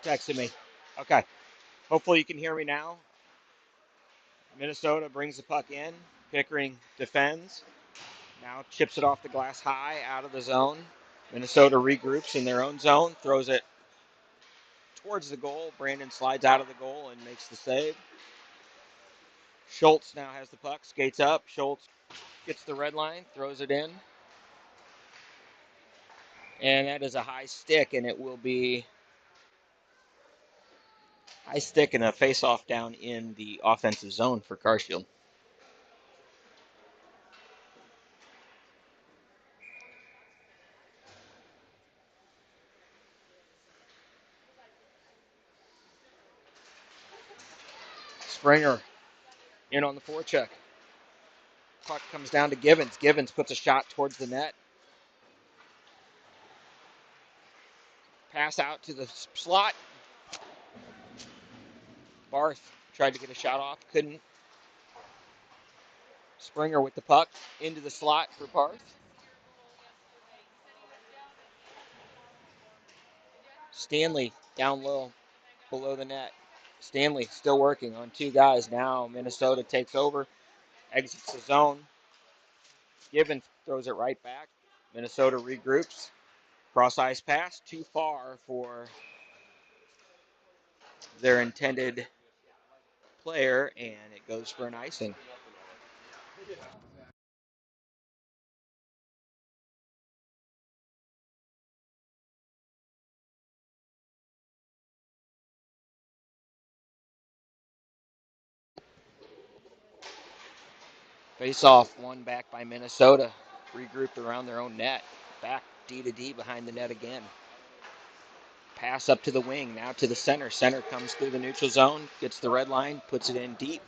Texted me. Okay. Hopefully you can hear me now. Minnesota brings the puck in. Pickering defends. Now chips it off the glass high out of the zone. Minnesota regroups in their own zone, throws it towards the goal. Brandon slides out of the goal and makes the save. Schultz now has the puck, skates up. Schultz gets the red line, throws it in. And that is a high stick, and it will be high stick and a face-off down in the offensive zone for Carsfield. Springer in on the forecheck. Puck comes down to Givens. Givens puts a shot towards the net. Pass out to the slot. Barth tried to get a shot off, couldn't. Springer with the puck into the slot for Barth. Stanley down low, below the net. Stanley still working on two guys. Now Minnesota takes over, exits the zone. Givens throws it right back. Minnesota regroups. Cross ice pass, too far for their intended player, and it goes for an icing. Face off, one back by Minnesota. Regrouped around their own net. Back D to D behind the net again. Pass up to the wing, now to the center. Center comes through the neutral zone, gets the red line, puts it in deep.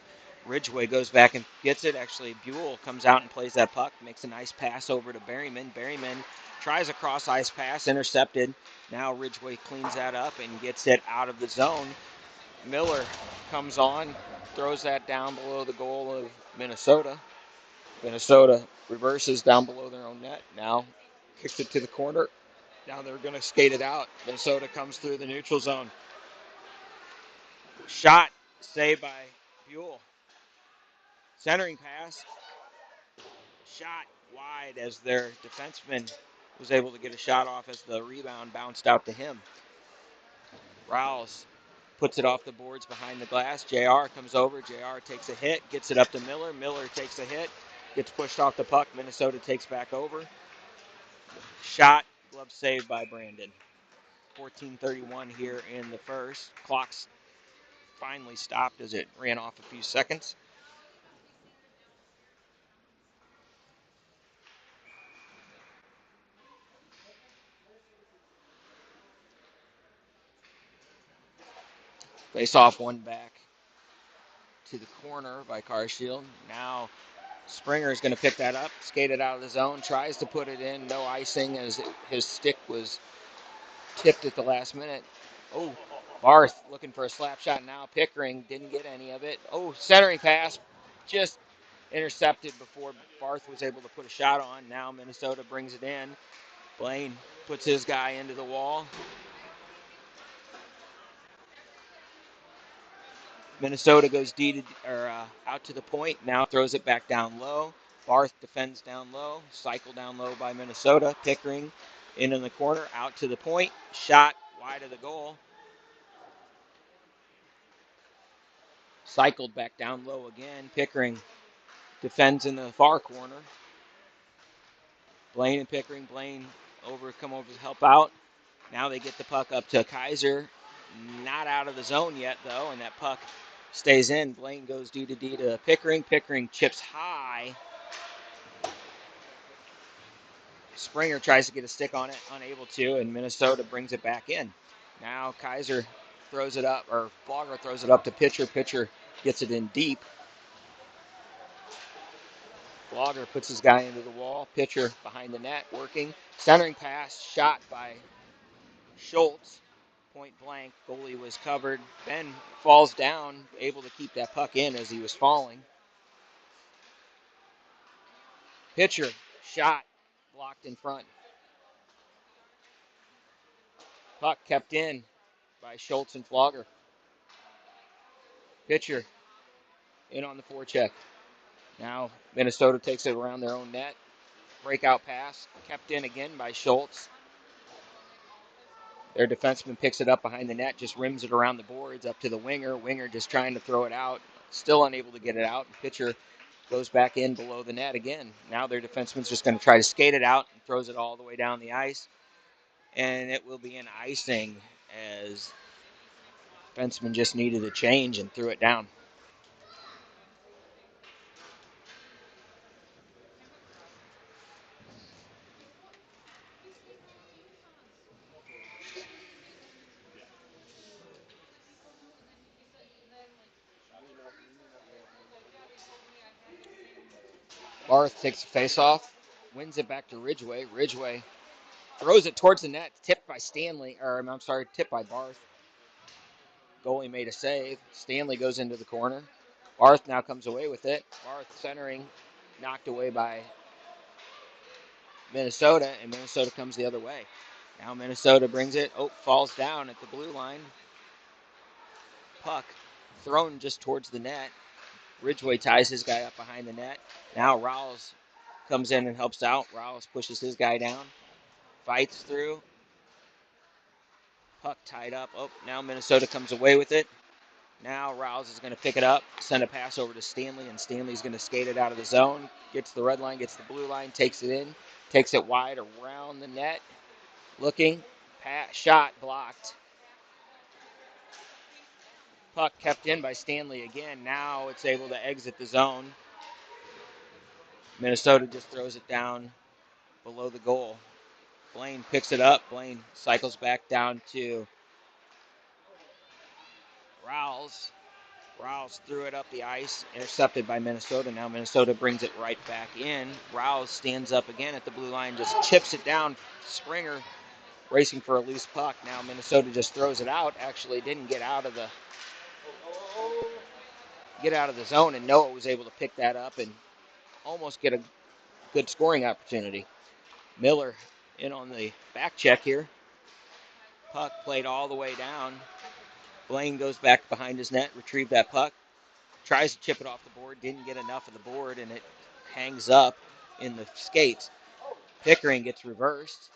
Ridgway goes back and gets it. Actually, Buell comes out and plays that puck, makes a nice pass over to Berryman. Berryman tries a cross ice pass, intercepted. Now Ridgway cleans that up and gets it out of the zone. Miller comes on, throws that down below the goal of Minnesota. Minnesota reverses down below their own net. Now kicks it to the corner. Now they're going to skate it out. Minnesota comes through the neutral zone. Shot saved by Buell. Centering pass. Shot wide as their defenseman was able to get a shot off as the rebound bounced out to him. Rouse puts it off the boards behind the glass. JR comes over. JR takes a hit, gets it up to Miller. Miller takes a hit, gets pushed off the puck. Minnesota takes back over. Shot, glove saved by Brandon. 14:31 here in the first. Clock's finally stopped as it ran off a few seconds. Face off, one back to the corner by Carsfield. Now Springer is going to pick that up, skate it out of the zone, tries to put it in. No icing as his stick was tipped at the last minute. Oh, Barth looking for a slap shot now. Pickering didn't get any of it. Oh, centering pass just intercepted before Barth was able to put a shot on. Now Minnesota brings it in. Blaine puts his guy into the wall. Minnesota goes out to the point. Now throws it back down low. Barth defends down low. Cycle down low by Minnesota. Pickering in the corner. Out to the point. Shot wide of the goal. Cycled back down low again. Pickering defends in the far corner. Blaine and Pickering. Blaine come over to help out. Now they get the puck up to Kaiser. Not out of the zone yet, though, and that puck stays in. Blaine goes D to D to Pickering. Pickering chips high. Springer tries to get a stick on it, unable to, and Minnesota brings it back in. Now Kaiser throws it up, or Flogger throws it up to Pitcher. Pitcher gets it in deep. Flogger puts his guy into the wall. Pitcher behind the net, working. Centering pass, shot by Schultz. Point blank, goalie was covered. Ben falls down, able to keep that puck in as he was falling. Pitcher, shot, blocked in front. Puck kept in. by Schultz and Flogger. Pitcher in on the forecheck. Now Minnesota takes it around their own net. Breakout pass, kept in again by Schultz. Their defenseman picks it up behind the net, just rims it around the boards up to the winger. Winger just trying to throw it out, still unable to get it out. The pitcher goes back in below the net again. Now their defenseman's just going to try to skate it out and throws it all the way down the ice. And it will be an icing as defenseman just needed a change and threw it down. Barth takes the face off, wins it back to Ridgway. Ridgway throws it towards the net, tipped by tipped by Barth. Goalie made a save. Stanley goes into the corner. Barth now comes away with it. Barth centering, knocked away by Minnesota, and Minnesota comes the other way. Now Minnesota brings it. Falls down at the blue line. Puck thrown just towards the net. Ridgway ties his guy up behind the net. Now Rawls comes in and helps out. Rawls pushes his guy down. Fights through. Puck tied up. Now Minnesota comes away with it. Now Rawls is going to pick it up, send a pass over to Stanley, and Stanley's going to skate it out of the zone. Gets the red line, gets the blue line, takes it in, takes it wide around the net. Looking, shot blocked. Puck kept in by Stanley again. Now it's able to exit the zone. Minnesota just throws it down below the goal. Blaine picks it up. Blaine cycles back down to Rawls. Rawls threw it up the ice, intercepted by Minnesota. Now Minnesota brings it right back in. Rawls stands up again at the blue line, just chips it down. Springer racing for a loose puck. Now Minnesota just throws it out. Actually didn't get out of the zone, and Noah was able to pick that up and almost get a good scoring opportunity. Miller in on the back check here. Puck played all the way down. Blaine goes back behind his net, retrieved that puck. Tries to chip it off the board, didn't get enough of the board, and it hangs up in the skates. Pickering gets reversed.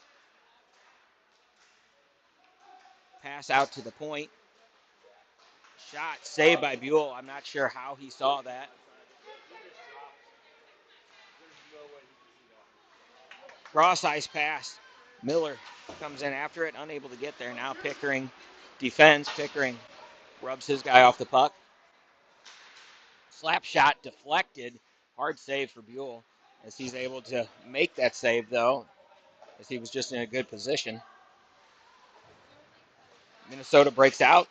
Pass out to the point. Shot saved by Buell. I'm not sure how he saw that. Cross ice pass. Miller comes in after it, unable to get there. Now Pickering defends. Pickering rubs his guy off the puck. Slap shot deflected. Hard save for Buell as he's able to make that save, though, as he was just in a good position. Minnesota breaks out.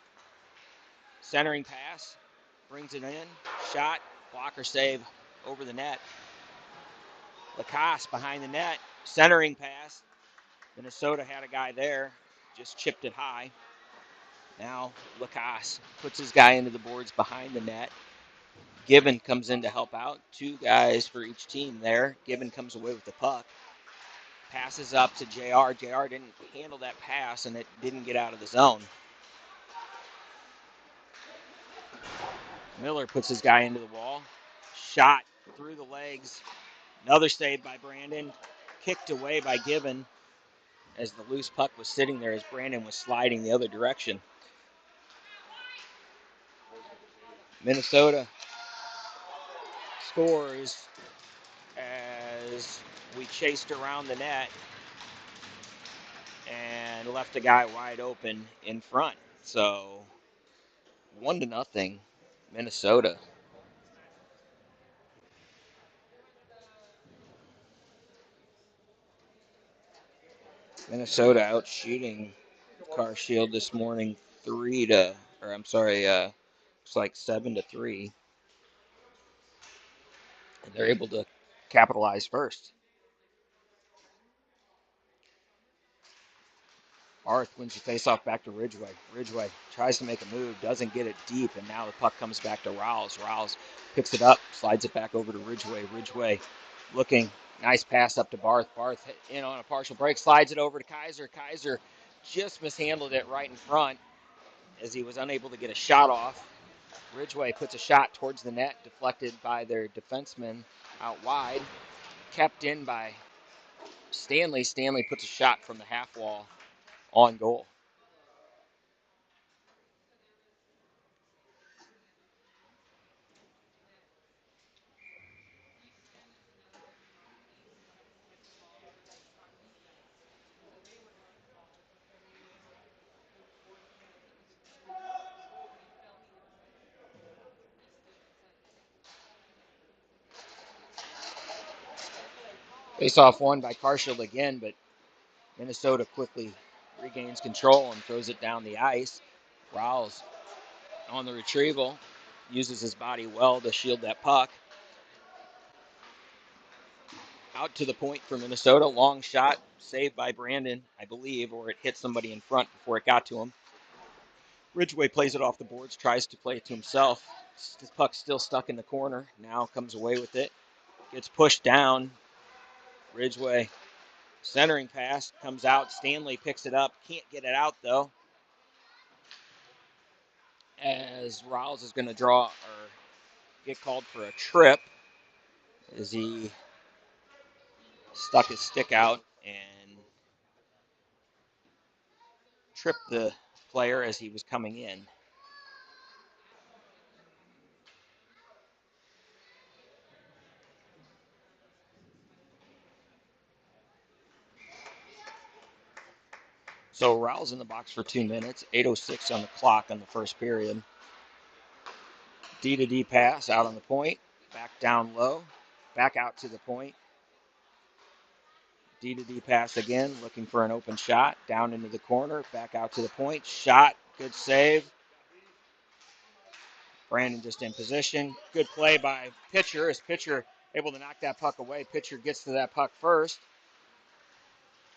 Centering pass. Brings it in. Shot. Blocker save over the net. Lacasse behind the net. Centering pass. Minnesota had a guy there. Just chipped it high. Now Lacasse puts his guy into the boards behind the net. Gibbon comes in to help out. Two guys for each team there. Gibbon comes away with the puck. Passes up to JR. JR didn't handle that pass, and it didn't get out of the zone. Miller puts his guy into the wall. Shot through the legs. Another save by Brandon. Kicked away by Gibbon as the loose puck was sitting there as Brandon was sliding the other direction. Minnesota scores as we chased around the net and left a guy wide open in front. So 1-0, Minnesota. Minnesota out shooting Car Shield this morning 7-3. It's like 7-3. And they're able to capitalize first. Barth wins the faceoff back to Ridgway. Ridgway tries to make a move, doesn't get it deep, and now the puck comes back to Rawls. Rawls picks it up, slides it back over to Ridgway. Ridgway looking, nice pass up to Barth. Barth in on a partial break, slides it over to Kaiser. Kaiser just mishandled it right in front. as he was unable to get a shot off. Ridgeway puts a shot towards the net, deflected by their defenseman out wide, kept in by Stanley. Stanley puts a shot from the half wall on goal. Face-off won by Carshield again, but Minnesota quickly regains control and throws it down the ice. Rouse on the retrieval, uses his body well to shield that puck. Out to the point for Minnesota. Long shot, saved by Brandon, I believe, or it hit somebody in front before it got to him. Ridgeway plays it off the boards, tries to play it to himself. The puck's still stuck in the corner. Now comes away with it. Gets pushed down. Ridgeway centering pass comes out. Stanley picks it up. Can't get it out, though, as Riles is going to draw or get called for a trip as he stuck his stick out and tripped the player as he was coming in. So Riles in the box for 2 minutes, 8:06 on the clock on the first period. D-to-D pass out on the point, back down low, back out to the point. D-to-D pass again, looking for an open shot, down into the corner, back out to the point, shot, good save. Brandon just in position. Good play by Pitcher. Is Pitcher able to knock that puck away? Pitcher gets to that puck first.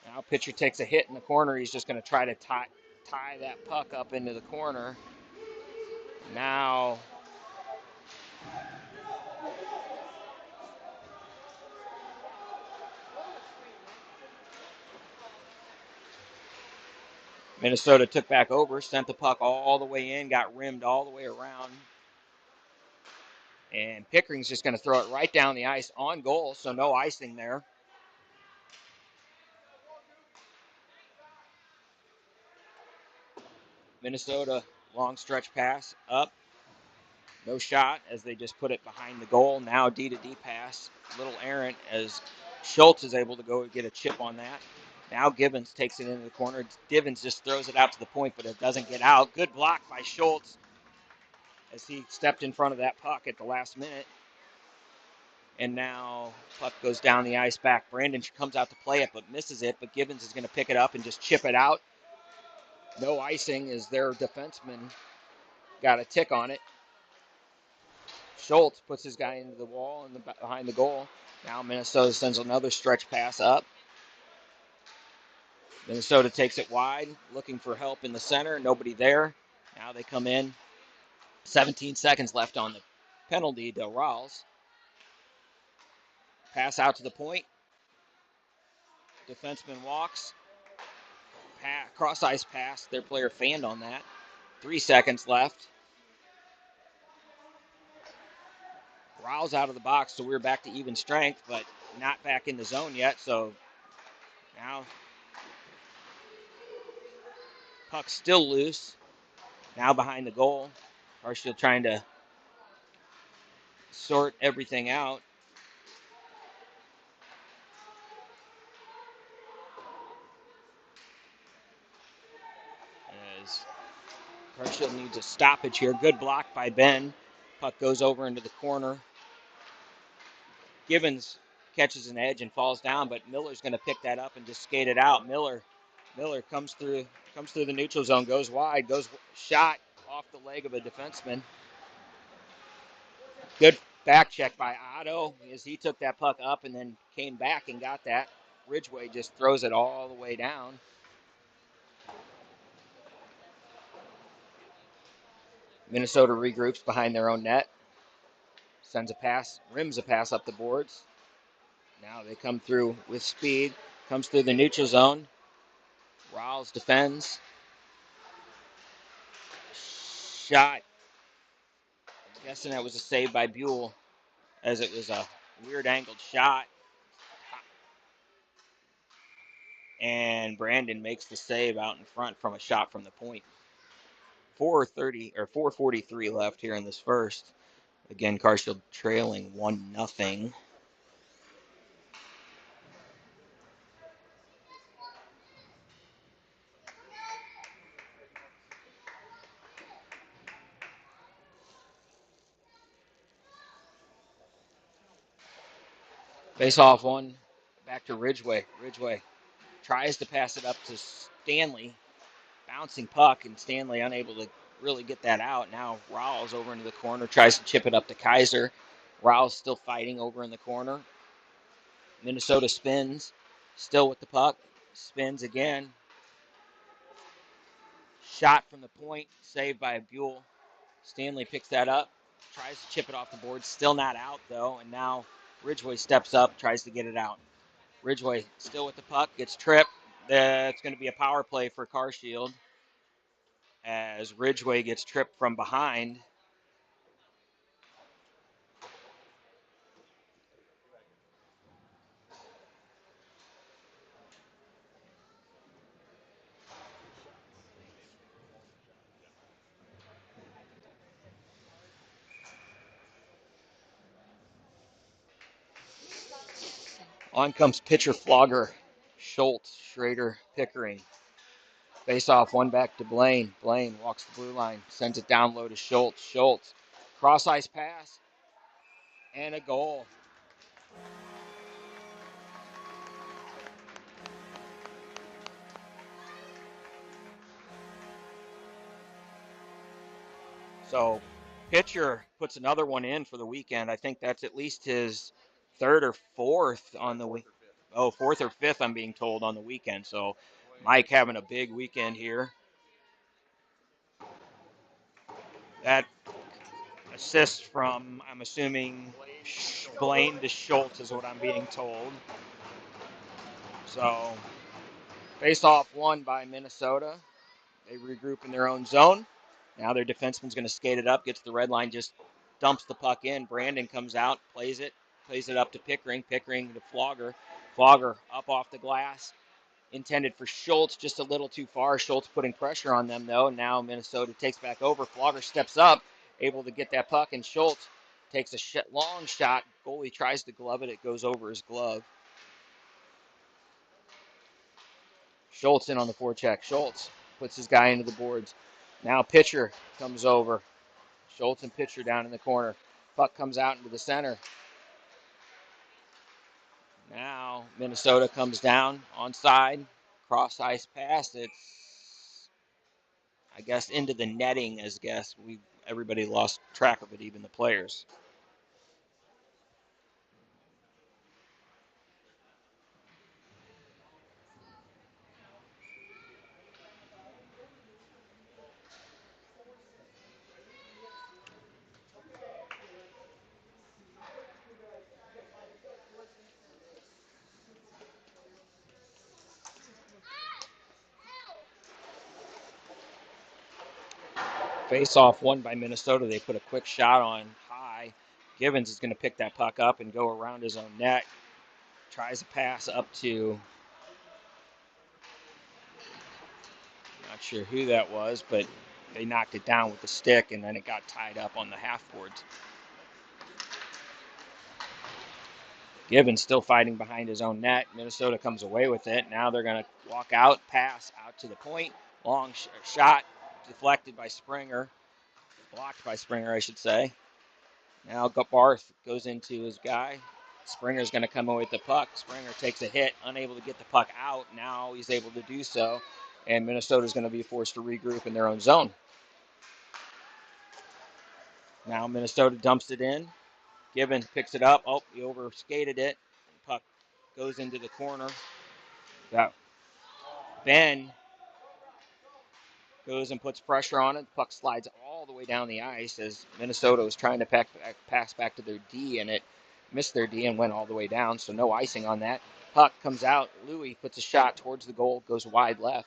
Now Pitcher takes a hit in the corner. He's just going to try to tie that puck up into the corner. Now Minnesota took back over, sent the puck all the way in, got rimmed all the way around. And Pickering's just going to throw it right down the ice on goal, so no icing there. Minnesota, long stretch pass, up. No shot as they just put it behind the goal. Now D-to-D pass, little errant as Schultz is able to go get a chip on that. Now Gibbons takes it into the corner. Gibbons just throws it out to the point, but it doesn't get out. Good block by Schultz as he stepped in front of that puck at the last minute. And now puck goes down the ice back. Brandon comes out to play it, but misses it. But Gibbons is going to pick it up and just chip it out. No icing as their defenseman got a tick on it. Schultz puts his guy into the wall and behind the goal. Now Minnesota sends another stretch pass up. Minnesota takes it wide, looking for help in the center. Nobody there. Now they come in. 17 seconds left on the penalty to Rawls. Pass out to the point. Defenseman walks. Cross ice pass. Their player fanned on that. 3 seconds left. Rawls out of the box, so we're back to even strength, but not back in the zone yet. So now puck's still loose. Now behind the goal. Carshield trying to sort everything out. As Carshield needs a stoppage here. Good block by Ben. Puck goes over into the corner. Gibbons catches an edge and falls down, but Miller's going to pick that up and just skate it out. Miller comes through the neutral zone, goes wide, goes shot off the leg of a defenseman. Good back check by Otto as he took that puck up and then came back and got that. Ridgeway just throws it all the way down. Minnesota regroups behind their own net. Sends a pass, rims a pass up the boards. Now they come through with speed. Comes through the neutral zone. Riles defends. shot. I'm guessing that was a save by Buell, as it was a weird angled shot. And Brandon makes the save out in front from a shot from the point. 4:30 or 4:43 left here in this first. Again, Carsfield trailing 1-0. Face off one, back to Ridgway. Ridgway tries to pass it up to Stanley. Bouncing puck, and Stanley unable to really get that out. Now Rowell's over into the corner, tries to chip it up to Kaiser. Rowell's still fighting over in the corner. Minnesota spins, still with the puck. Spins again. Shot from the point, saved by Buell. Stanley picks that up, tries to chip it off the board. Still not out, though, and now Ridgway steps up, tries to get it out. Ridgway still with the puck, gets tripped. It's going to be a power play for Carsfield as Ridgway gets tripped from behind. On comes pitcher Flogger, Schultz, Schrader, Pickering. Face off, one back to Blaine. Blaine walks the blue line, sends it down low to Schultz. Schultz, cross ice pass, and a goal. So, pitcher puts another one in for the weekend. I think that's at least his third or fourth on the week. Oh, fourth or fifth, I'm being told, on the weekend. So, Mike having a big weekend here. That assist from, I'm assuming, Blaine to Schultz is what I'm being told. So, face off one by Minnesota. They regroup in their own zone. Now their defenseman's going to skate it up, gets the red line, just dumps the puck in. Brandon comes out, plays it up to Pickering. Pickering to Flogger. Flogger up off the glass. Intended for Schultz, just a little too far. Schultz putting pressure on them, though. Now Minnesota takes back over. Flogger steps up, able to get that puck, and Schultz takes a long shot. Goalie tries to glove it. It goes over his glove. Schultz in on the forecheck. Schultz puts his guy into the boards. Now pitcher comes over. Schultz and pitcher down in the corner. Puck comes out into the center. Now Minnesota comes down onside. Cross ice pass. It's, I guess, into the netting. As guess everybody lost track of it, even the players. Face off one by Minnesota. They put a quick shot on high. Givens is going to pick that puck up and go around his own net. Tries a pass up to, not sure who that was, but they knocked it down with the stick, and then it got tied up on the half boards. Gibbons still fighting behind his own net. Minnesota comes away with it. Now they're going to walk out, pass out to the point. Long shot deflected by Springer. Blocked by Springer, I should say. Now Barth goes into his guy. Springer's going to come away with the puck. Springer takes a hit, unable to get the puck out. Now he's able to do so. And Minnesota's going to be forced to regroup in their own zone. Now Minnesota dumps it in. Gibbons picks it up. Oh, he overskated it. Puck goes into the corner. That Ben goes and puts pressure on it. The puck slides all the way down the ice as Minnesota was trying to pass back to their D, and it missed their D and went all the way down, so no icing on that. Puck comes out. Louis puts a shot towards the goal, goes wide left.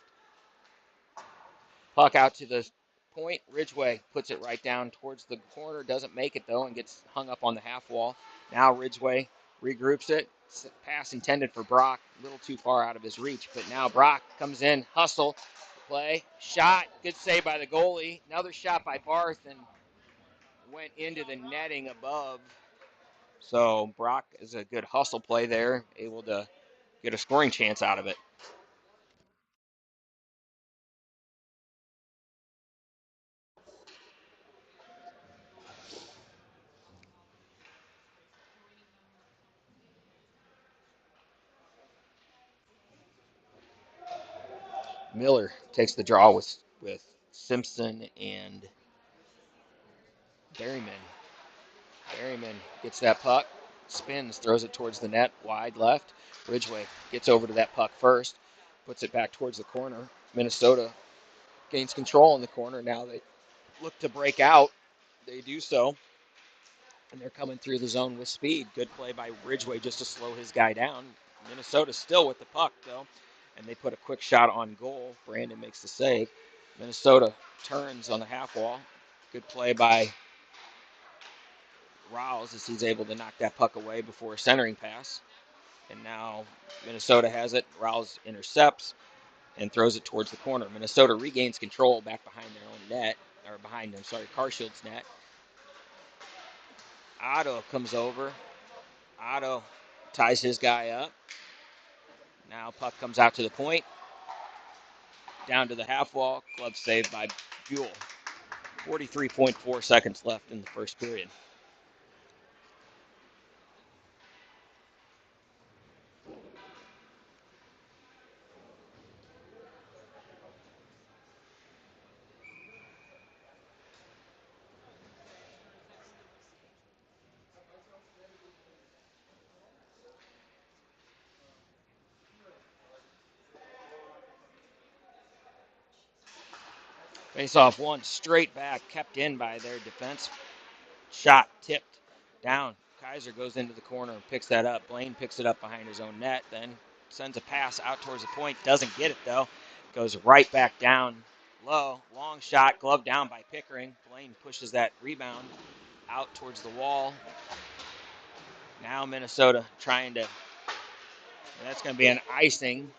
Puck out to the point. Ridgeway puts it right down towards the corner. Doesn't make it, though, and gets hung up on the half wall. Now Ridgeway regroups it. Pass intended for Brock. A little too far out of his reach. But now Brock comes in. Hustle. Play. Shot. Good save by the goalie. Another shot by Barth and went into the netting above. So Brock is a good hustle play there. Able to get a scoring chance out of it. Miller takes the draw with Simpson and Berryman. Berryman gets that puck, spins, throws it towards the net, wide left. Ridgeway gets over to that puck first, puts it back towards the corner. Minnesota gains control in the corner. Now they look to break out. They do so, and they're coming through the zone with speed. Good play by Ridgeway just to slow his guy down. Minnesota still with the puck, though, and they put a quick shot on goal. Brandon makes the save. Minnesota turns on the half wall. Good play by Rouse as he's able to knock that puck away before a centering pass. And now Minnesota has it. Rouse intercepts and throws it towards the corner. Minnesota regains control back behind their own net, or behind them, sorry, Carshield's net. Otto comes over. Otto ties his guy up. Now puck comes out to the point. Down to the half wall. Glove saved by Buell. 43.4 seconds left in the first period. Face off one, straight back, kept in by their defense. Shot tipped down. Kaiser goes into the corner and picks that up. Blaine picks it up behind his own net, then sends a pass out towards the point. Doesn't get it, though. Goes right back down low. Long shot, glove down by Pickering. Blaine pushes that rebound out towards the wall. Now Minnesota trying to, and that's going to be an icing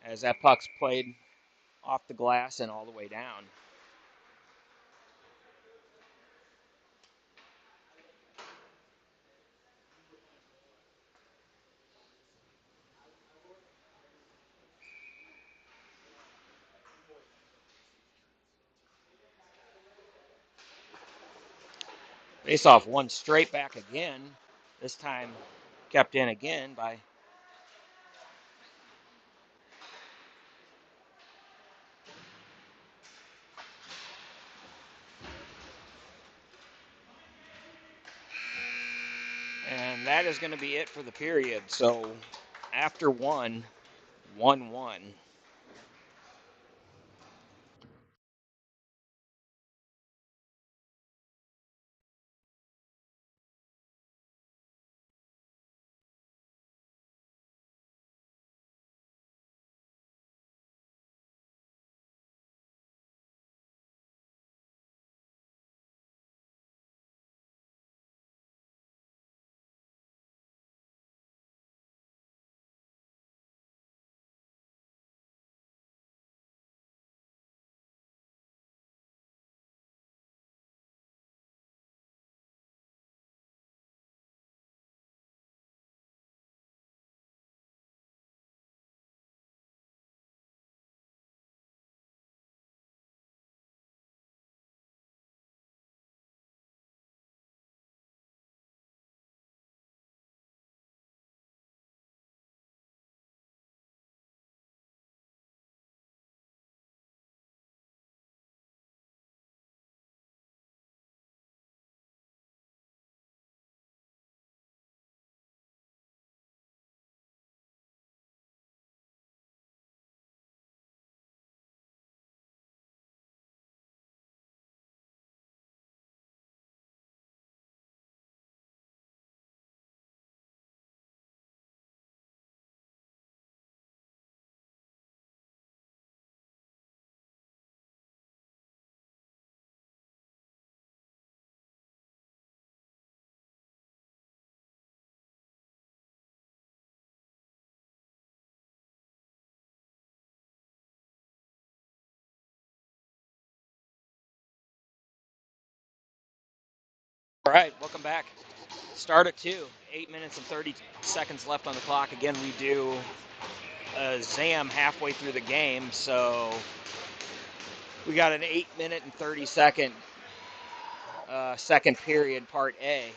as that puck's played off the glass and all the way down. Face off one straight back again. This time kept in again by and that is going to be it for the period. So after 1-1. All right, welcome back. Start at 2. 8 minutes and 30 seconds left on the clock. Again, we do a ZAM halfway through the game, so we got an 8-minute and 30-second second period, part A.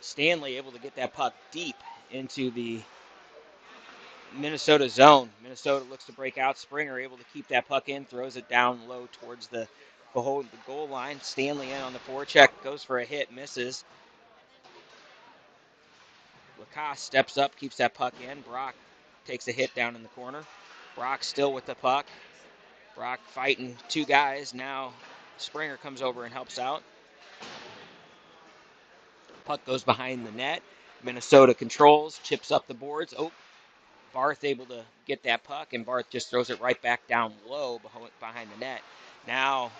Stanley able to get that puck deep into the Minnesota zone. Minnesota looks to break out. Springer able to keep that puck in, throws it down low towards the goal line. Stanley in on the forecheck, goes for a hit, misses. Lacoste steps up, keeps that puck in. Brock takes a hit down in the corner. Brock still with the puck. Brock fighting two guys. Now Springer comes over and helps out. Puck goes behind the net. Minnesota controls, chips up the boards. Oh, Barth able to get that puck, and Barth just throws it right back down low behind the net. Now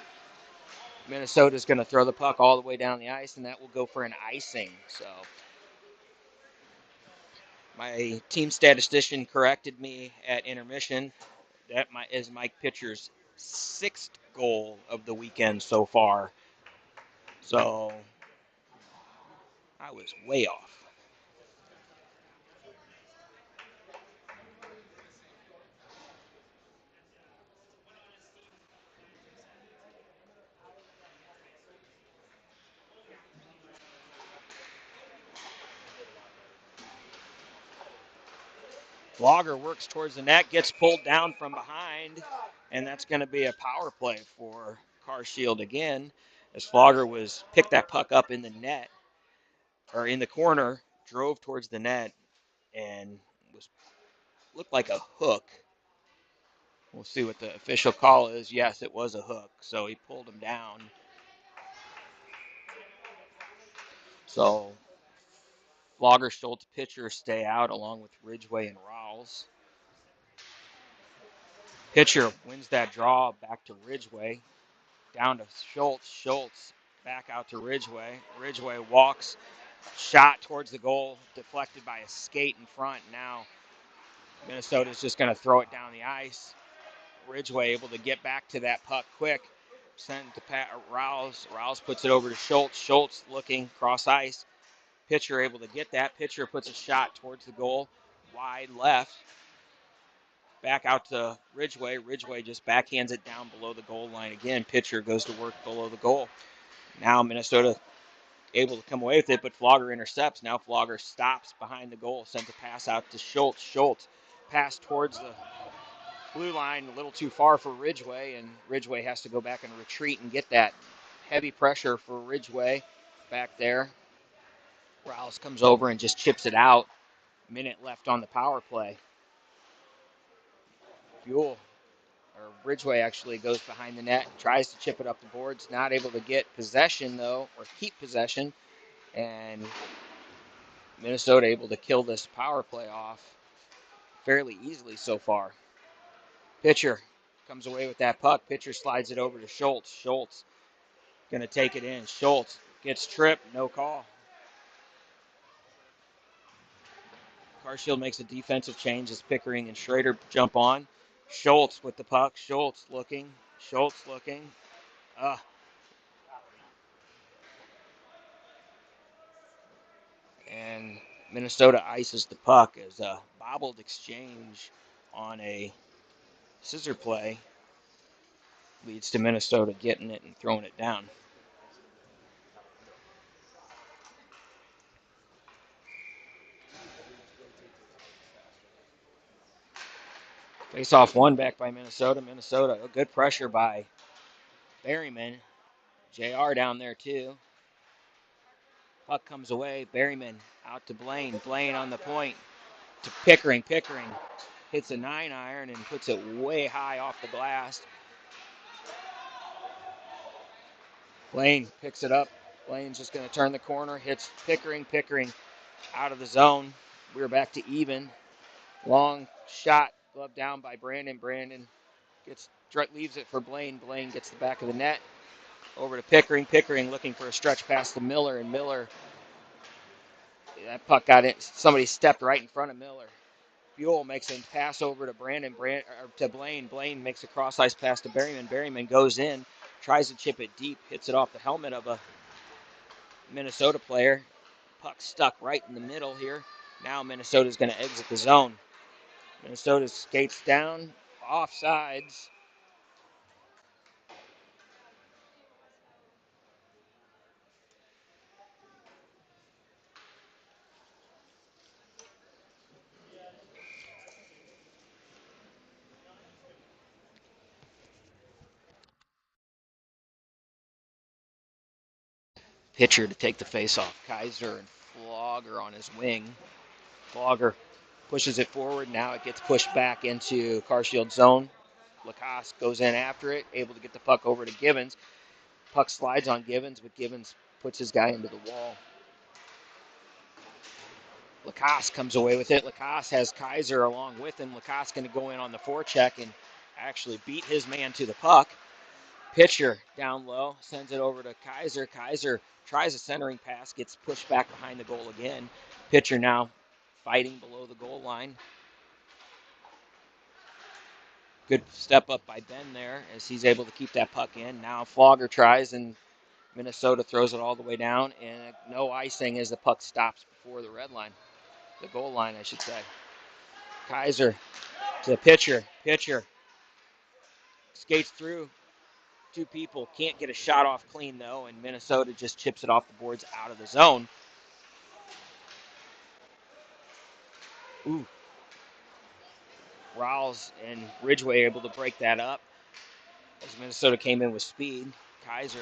Minnesota's going to throw the puck all the way down the ice, and that will go for an icing. So my team statistician corrected me at intermission. That is Mike Pitcher's 6th goal of the weekend so far. So I was way off. Flogger works towards the net, gets pulled down from behind, and that's going to be a power play for Carshield again, as Flogger picked that puck up in the net, or in the corner, drove towards the net, and looked like a hook. We'll see what the official call is. Yes, it was a hook, so he pulled him down. So Flogger, Schultz, Pitcher stay out along with Ridgway and Rawls. Pitcher wins that draw back to Ridgway. Down to Schultz. Schultz back out to Ridgway. Ridgway walks. Shot towards the goal. Deflected by a skate in front. Now Minnesota's just going to throw it down the ice. Ridgway able to get back to that puck quick. Sent to Rouse. Rouse puts it over to Schultz. Schultz looking cross ice. Pitcher able to get that. Pitcher puts a shot towards the goal. Wide left. Back out to Ridgway. Ridgway just backhands it down below the goal line again. Pitcher goes to work below the goal. Now Minnesota able to come away with it, but Flogger intercepts. Now Flogger stops behind the goal, sends a pass out to Schultz. Schultz pass towards the blue line, a little too far for Ridgway, and Ridgway has to go back and retreat and get that heavy pressure for Ridgway back there. Rouse comes over and just chips it out. Minute left on the power play. Ridgway actually goes behind the net, tries to chip it up the boards, not able to get possession though, or keep possession, and Minnesota able to kill this power play off fairly easily so far. Pitcher comes away with that puck. Pitcher slides it over to Schultz. Schultz going to take it in. Schultz gets tripped, no call. Carshield makes a defensive change as Pickering and Schrader jump on. Schultz with the puck. Schultz looking. And Minnesota ices the puck as a bobbled exchange on a scissor play leads to Minnesota getting it and throwing it down. Face-off one back by Minnesota. Minnesota, a good pressure by Berryman. JR down there too. Puck comes away. Berryman out to Blaine. Blaine on the point to Pickering. Pickering hits a 9-iron and puts it way high off the glass. Blaine picks it up. Blaine's just going to turn the corner. Hits Pickering. Pickering out of the zone. We're back to even. Long shot, glove down by Brandon. Brandon leaves it for Blaine. Blaine gets the back of the net. Over to Pickering. Pickering looking for a stretch pass to Miller, and Miller, that puck got it. Somebody stepped right in front of Miller. Buell makes a pass over to to Blaine. Blaine makes a cross ice pass to Berryman. Berryman goes in, tries to chip it deep, hits it off the helmet of a Minnesota player. Puck stuck right in the middle here. Now Minnesota's going to exit the zone. Minnesota skates down, offsides. Pitcher to take the face off. Kaiser and Flogger on his wing. Flogger pushes it forward. Now it gets pushed back into Carshield's zone. Lacoste goes in after it, able to get the puck over to Givens. Puck slides on Givens, but Givens puts his guy into the wall. Lacoste comes away with it. Lacoste has Kaiser along with him. Lacoste going to go in on the forecheck and actually beat his man to the puck. Pitcher down low, sends it over to Kaiser. Kaiser tries a centering pass, gets pushed back behind the goal again. Pitcher now fighting below the goal line. Good step up by Ben there as he's able to keep that puck in. Now Flogger tries, and Minnesota throws it all the way down, and no icing as the puck stops before the red line. The goal line, I should say. Kaiser to the pitcher. Pitcher skates through two people. Can't get a shot off clean, though, and Minnesota just chips it off the boards out of the zone. Ooh. Rawls and Ridgway able to break that up as Minnesota came in with speed. Kaiser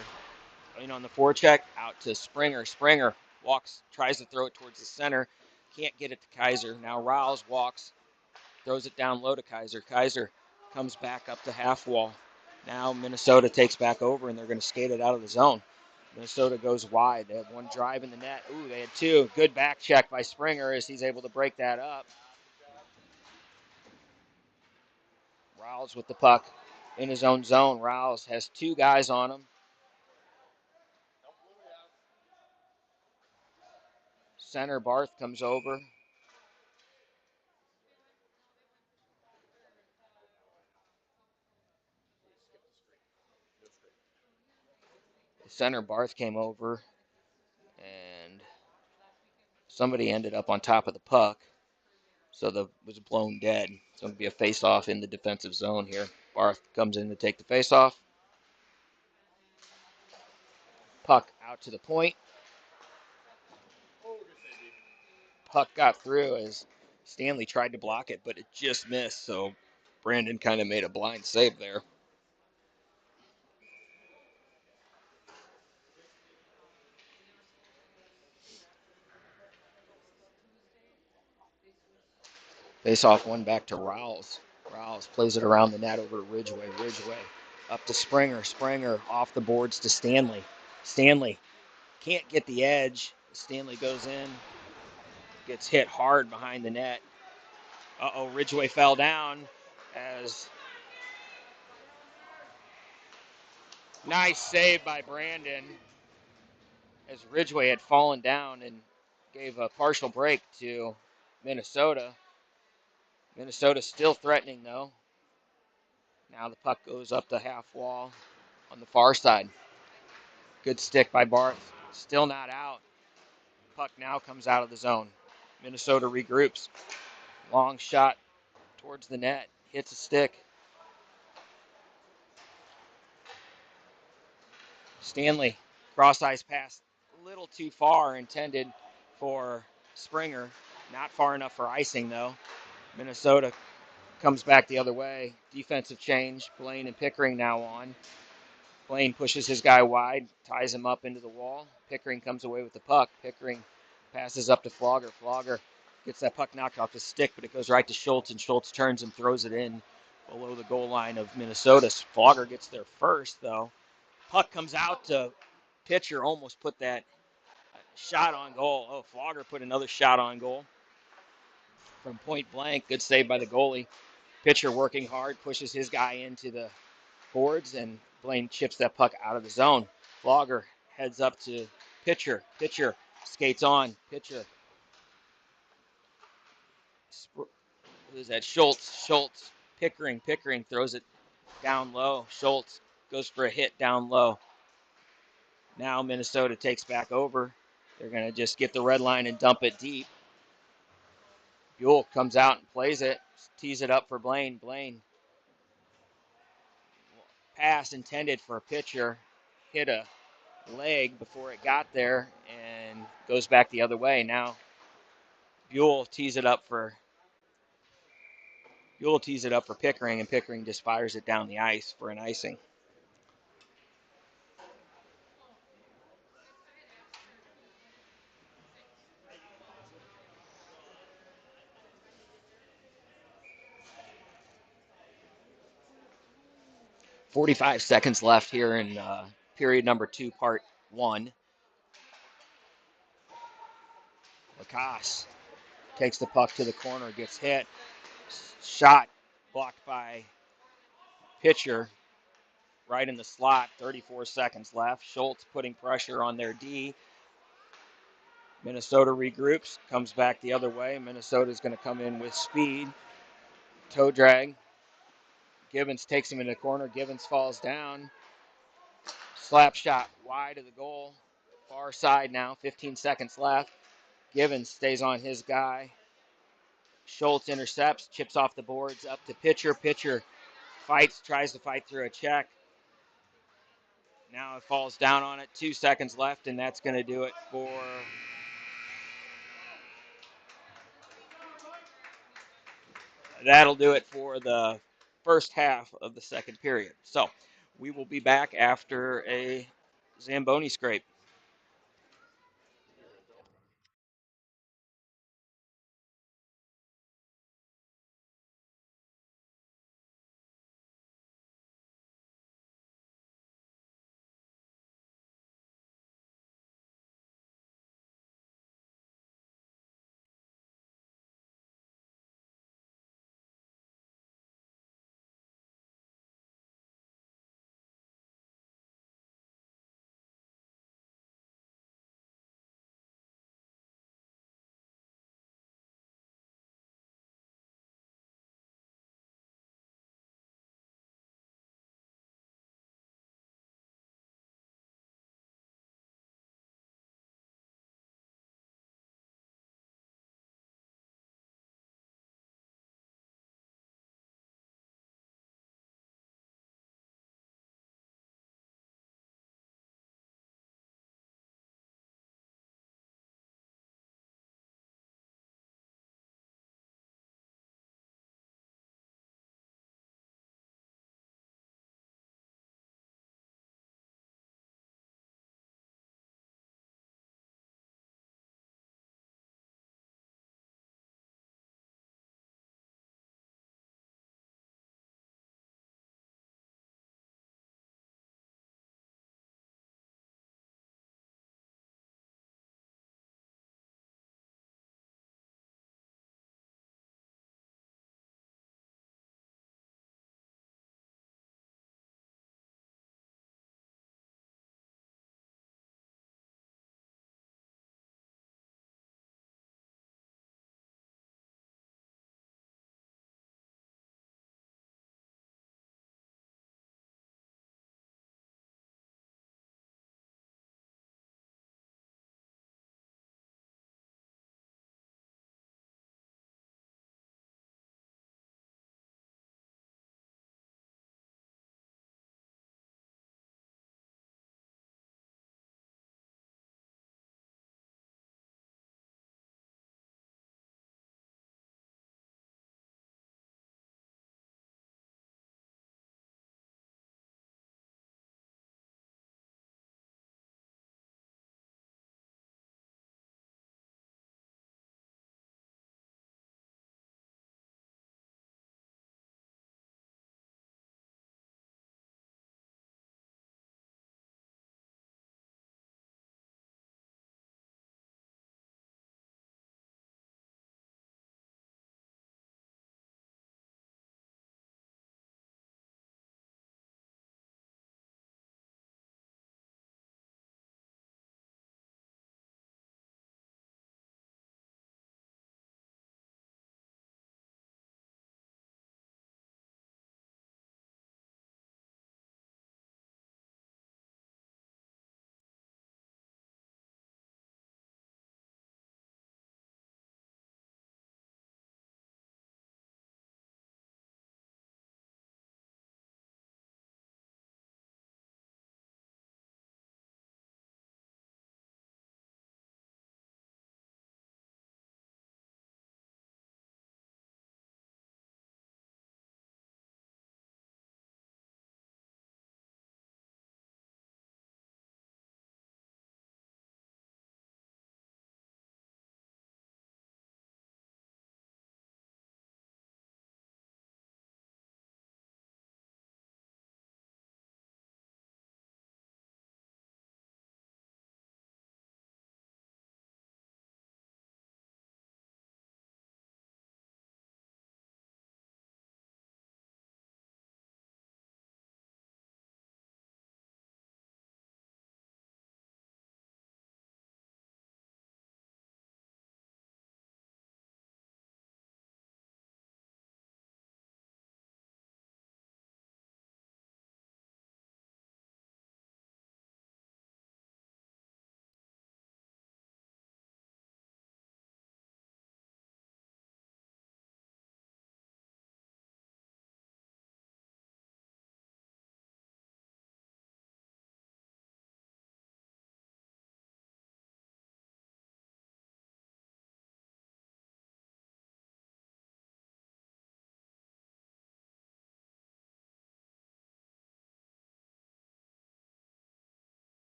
in on the forecheck, out to Springer. Springer walks, tries to throw it towards the center. Can't get it to Kaiser. Now Rawls walks, throws it down low to Kaiser. Kaiser comes back up to half wall. Now Minnesota takes back over, and they're going to skate it out of the zone. Minnesota goes wide. They have one drive in the net. Ooh, they had two. Good back check by Springer as he's able to break that up. Rawls with the puck in his own zone. Rawls has two guys on him. Center Barth comes over. Center Barth came over, and somebody ended up on top of the puck, so the was blown dead. It's going to be a face-off in the defensive zone here. Barth comes in to take the face-off. Puck out to the point. Puck got through as Stanley tried to block it, but it just missed, so Brandon kind of made a blind save there. Face-off one back to Rawls. Rawls plays it around the net over to Ridgway. Ridgway up to Springer. Springer off the boards to Stanley. Stanley can't get the edge. Stanley goes in, gets hit hard behind the net. Uh-oh, Ridgway fell down as nice save by Brandon as Ridgway had fallen down and gave a partial break to Minnesota. Minnesota still threatening, though. Now the puck goes up the half wall on the far side. Good stick by Barth. Still not out. Puck now comes out of the zone. Minnesota regroups. Long shot towards the net. Hits a stick. Stanley, cross-ice pass. A little too far, intended for Springer. Not far enough for icing, though. Minnesota comes back the other way. Defensive change. Blaine and Pickering now on. Blaine pushes his guy wide, ties him up into the wall. Pickering comes away with the puck. Pickering passes up to Flogger. Flogger gets that puck knocked off his stick, but it goes right to Schultz, and Schultz turns and throws it in below the goal line of Minnesota. Flogger gets there first, though. Puck comes out to pitcher, almost put that shot on goal. Oh, Flogger put another shot on goal from point blank. Good save by the goalie. Pitcher working hard, pushes his guy into the boards, and Blaine chips that puck out of the zone. Flogger heads up to pitcher. Pitcher skates on. Pitcher. Who's that? Schultz. Schultz. Pickering. Pickering throws it down low. Schultz goes for a hit down low. Now Minnesota takes back over. They're going to just get the red line and dump it deep. Buell comes out and plays it, tees it up for Blaine. Blaine, pass intended for a pitcher, hit a leg before it got there and goes back the other way. Now Buell tees it up for Pickering, and Pickering just fires it down the ice for an icing. .45 seconds left here in period number 2, part 1. Lacasse takes the puck to the corner, gets hit, shot blocked by pitcher right in the slot. 34 seconds left. Schultz putting pressure on their D. Minnesota regroups, comes back the other way. Minnesota's going to come in with speed. Toe drag. Gibbons takes him in the corner. Gibbons falls down. Slap shot wide of the goal. Far side now. 15 seconds left. Gibbons stays on his guy. Schultz intercepts, chips off the boards, up to pitcher. Pitcher fights, tries to fight through a check. Now it falls down on it. 2 seconds left, and that's going to do it for the first half of the second period. So we will be back after a Zamboni scrape.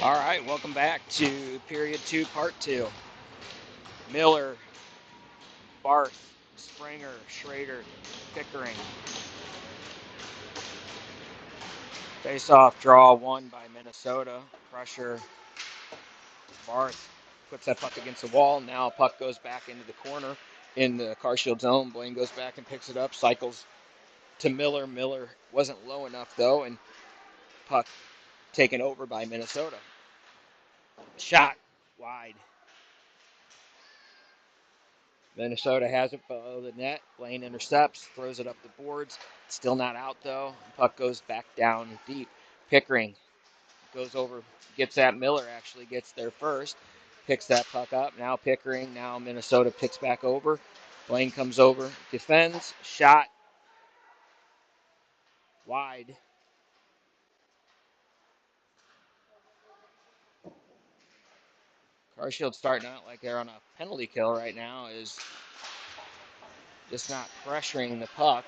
All right, welcome back to period 2, part 2. Miller, Barth, Springer, Schrader, Pickering. Face-off draw won by Minnesota. Crusher, Barth puts that puck against the wall. Now puck goes back into the corner in the Carshield zone. Blaine goes back and picks it up, cycles to Miller. Miller wasn't low enough, though, and puck taken over by Minnesota. Shot wide. Minnesota has it below the net. Blaine intercepts, throws it up the boards. Still not out, though. Puck goes back down deep. Pickering goes over, gets at Miller, actually gets there first. Picks that puck up. Now Pickering, now Minnesota picks back over. Blaine comes over, defends, shot wide. Carshield starting out like they're on a penalty kill right now, is just not pressuring the puck.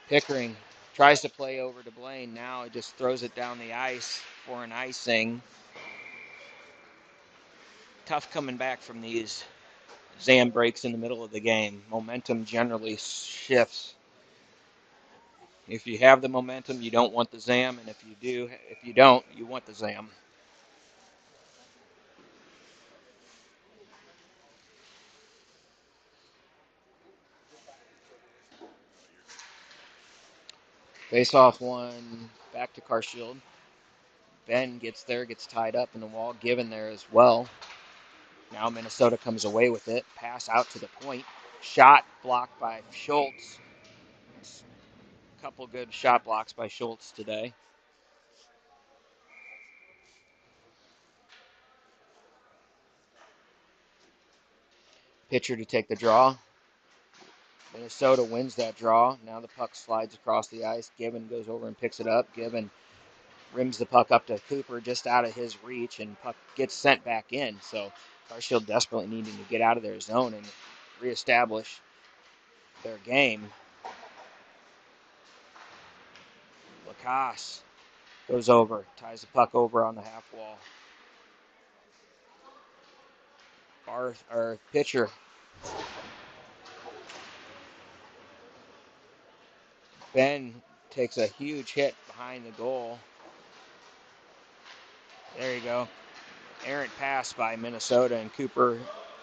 Pickering tries to play over to Blaine. Now he just throws it down the ice for an icing. Tough coming back from these Zam breaks in the middle of the game. Momentum generally shifts. If you have the momentum, you don't want the Zam, and if you don't, you want the Zam. Face-off one, back to Carshield. Ben gets there, gets tied up in the wall, given there as well. Now Minnesota comes away with it. Pass out to the point. Shot blocked by Schultz. A couple good shot blocks by Schultz today. Pitcher to take the draw. Minnesota wins that draw. Now the puck slides across the ice. Gibbon goes over and picks it up. Gibbon rims the puck up to Cooper just out of his reach, and puck gets sent back in. So Carshield desperately needing to get out of their zone and reestablish their game. Lacasse goes over, ties the puck over on the half wall. Pitcher Ben takes a huge hit behind the goal. There you go. Errant pass by Minnesota, and Cooper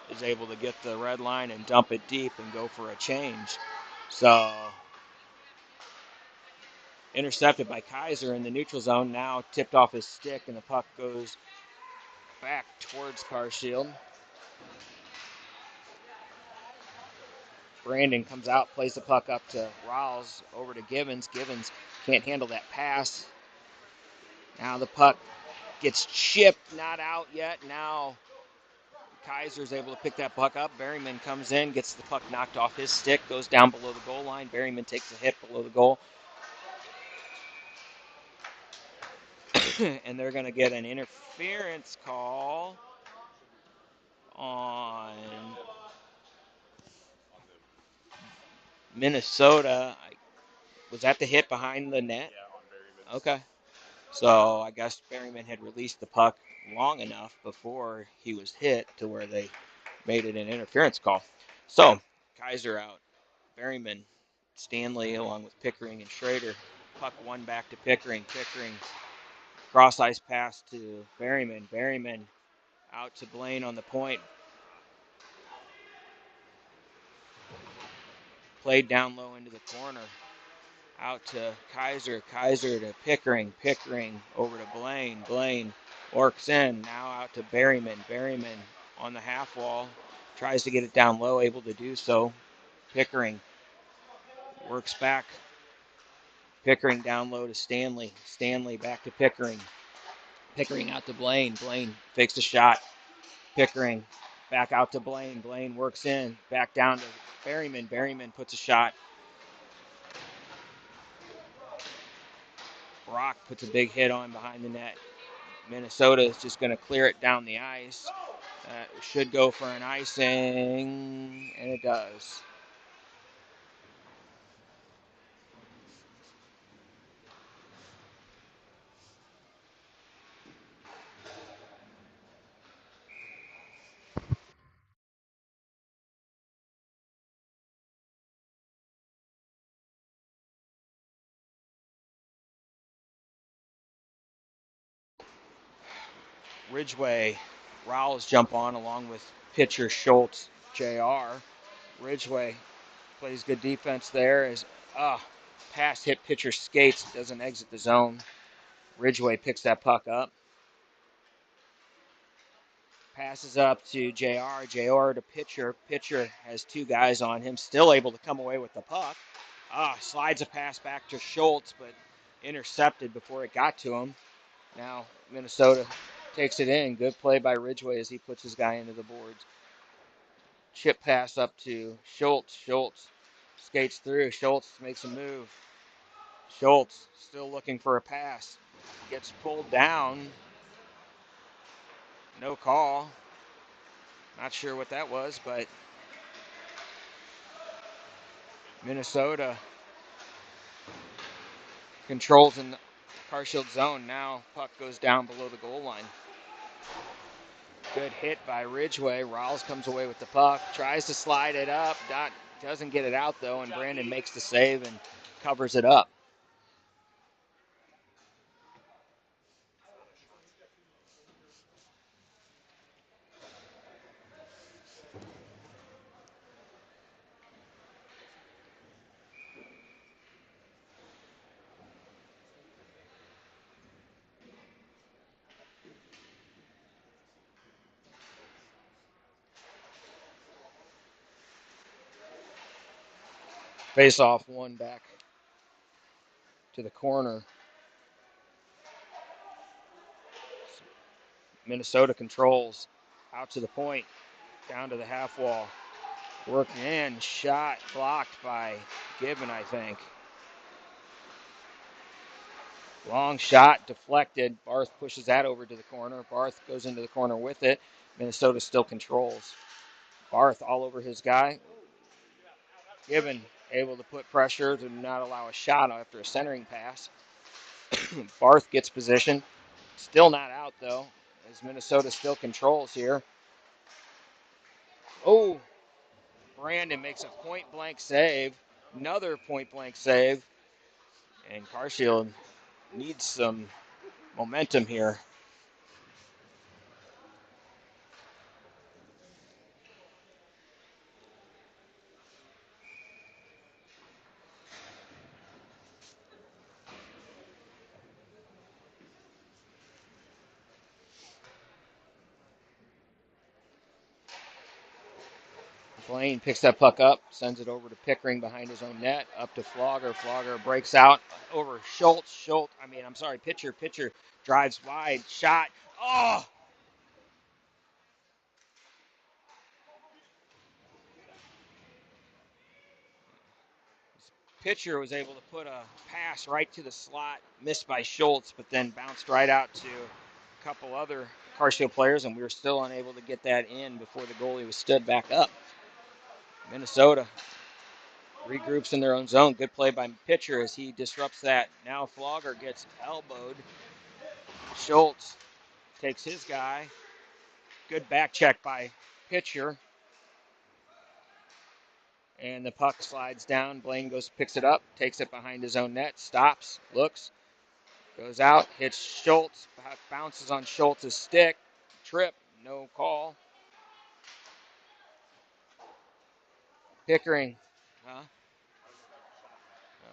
is able to get the red line and dump it deep and go for a change. So intercepted by Kaiser in the neutral zone. Now tipped off his stick, and the puck goes back towards Carshield. Brandon comes out, plays the puck up to Rawls, over to Gibbons. Gibbons can't handle that pass. Now the puck gets chipped, not out yet. Now Kaiser's able to pick that puck up. Berryman comes in, gets the puck knocked off his stick, goes down below the goal line. Berryman takes a hit below the goal. And they're going to get an interference call on Minnesota. Was that the hit behind the net? Yeah, on Berryman. Okay. So I guess Berryman had released the puck long enough before he was hit to where they made it an interference call. So Kaiser out. Berryman, Stanley, along with Pickering and Schrader. Puck one back to Pickering. Pickering, cross ice pass to Berryman. Berryman out to Blaine on the point. Played down low into the corner. Out to Kaiser. Kaiser to Pickering. Pickering over to Blaine. Blaine works in. Now out to Berryman. Berryman on the half wall. Tries to get it down low. Able to do so. Pickering works back. Pickering down low to Stanley. Stanley back to Pickering. Pickering out to Blaine. Blaine fakes a shot. Pickering back out to Blaine. Blaine works in. Back down to Berryman. Berryman puts a shot. Brock puts a big hit on behind the net. Minnesota is just going to clear it down the ice. Should go for an icing, and it does. Ridgeway, Rowles jump on along with pitcher Schultz, JR. Ridgeway plays good defense there as pass hit pitcher skates, doesn't exit the zone. Ridgeway picks that puck up. Passes up to JR. JR to pitcher. Pitcher has two guys on him, still able to come away with the puck. Slides a pass back to Schultz, but intercepted before it got to him. Now Minnesota takes it in. Good play by Ridgeway as he puts his guy into the boards. Chip pass up to Schultz. Schultz skates through. Schultz makes a move. Schultz still looking for a pass. Gets pulled down. No call. Not sure what that was, but Minnesota controls in the Carshield zone. Now puck goes down below the goal line. Good hit by Ridgeway. Rowles comes away with the puck. Tries to slide it up. Doesn't get it out, though, and Brandon makes the save and covers it up. Face off one back to the corner. Minnesota controls out to the point, down to the half wall. Working in, shot blocked by Gibbon, I think. Long shot deflected. Barth pushes that over to the corner. Barth goes into the corner with it. Minnesota still controls. Barth all over his guy. Gibbon able to put pressure to not allow a shot after a centering pass. Barth gets position. Still not out, though, as Minnesota still controls here. Oh, Brandon makes a point-blank save. Another point-blank save. And Carshield needs some momentum here. Blaine picks that puck up, sends it over to Pickering behind his own net, up to Flogger. Flogger breaks out over Schultz. Pitcher. Pitcher drives wide, shot. Oh! Pitcher was able to put a pass right to the slot, missed by Schultz, but then bounced right out to a couple other Carshield players, and we were still unable to get that in before the goalie was stood back up. Minnesota regroups in their own zone. Good play by Pitcher as he disrupts that. Now Flogger gets elbowed. Schultz takes his guy. Good back check by Pitcher. And the puck slides down. Blaine picks it up, takes it behind his own net, stops, looks, goes out, hits Schultz, bounces on Schultz's stick, trip, no call. Pickering, huh? No.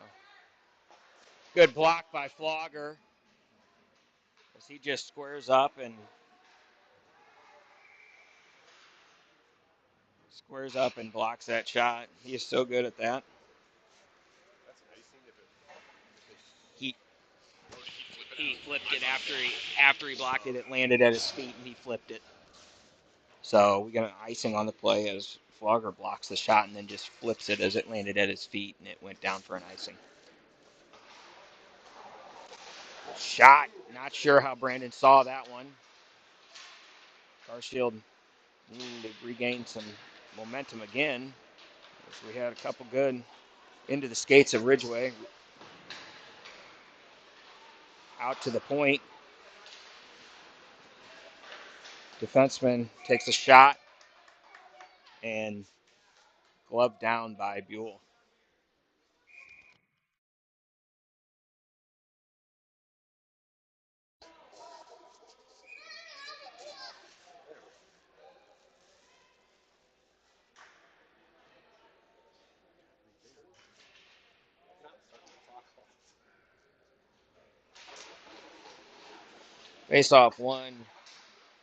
Good block by Flogger as he just squares up and blocks that shot. He is so good at that. He flipped it after he blocked it. It landed at his feet and he flipped it. So we got an icing on the play as Flogger blocks the shot and then just flips it as it landed at his feet and it went down for an icing. Shot. Not sure how Brandon saw that one. Carshield needing to regain some momentum again. We had a couple good into the skates of Ridgeway. Out to the point. Defenseman takes a shot and gloved down by Buell. Face-off one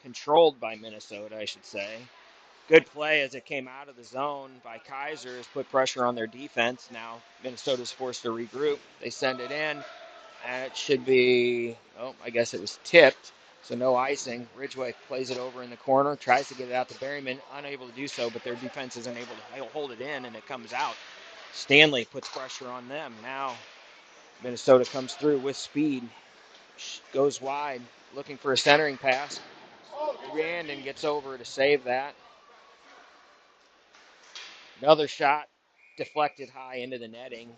controlled by Minnesota, I should say. Good play as it came out of the zone by Kaiser has put pressure on their defense. Now Minnesota's forced to regroup. They send it in, and it should be, oh, I guess it was tipped, so no icing. Ridgeway plays it over in the corner, tries to get it out to Berryman, unable to do so, but their defense isn't able to hold it in, and it comes out. Stanley puts pressure on them. Now Minnesota comes through with speed, goes wide, looking for a centering pass. Brandon gets over to save that. Another shot deflected high into the netting.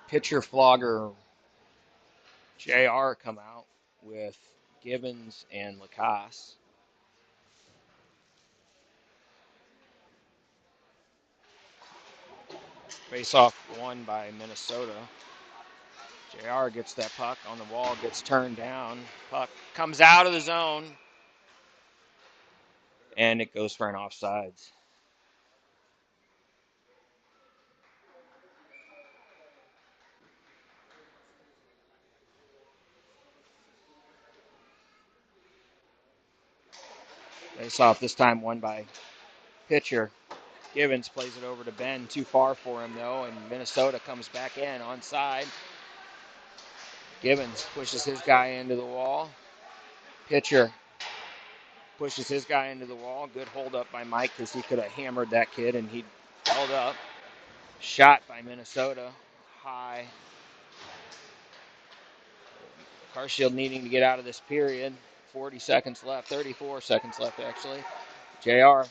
Pitcher flogger JR come out with Gibbons and Lacasse. Face off won by Minnesota. JR gets that puck on the wall, gets turned down. Puck comes out of the zone, and it goes for an offsides. Face off this time won by pitcher. Gibbons plays it over to Ben. Too far for him, though, and Minnesota comes back in onside. Gibbons pushes his guy into the wall. Pitcher pushes his guy into the wall. Good hold up by Mike because he could have hammered that kid, and he held up. Shot by Minnesota. High. Carshield needing to get out of this period. 40 seconds left. 34 seconds left, actually. JR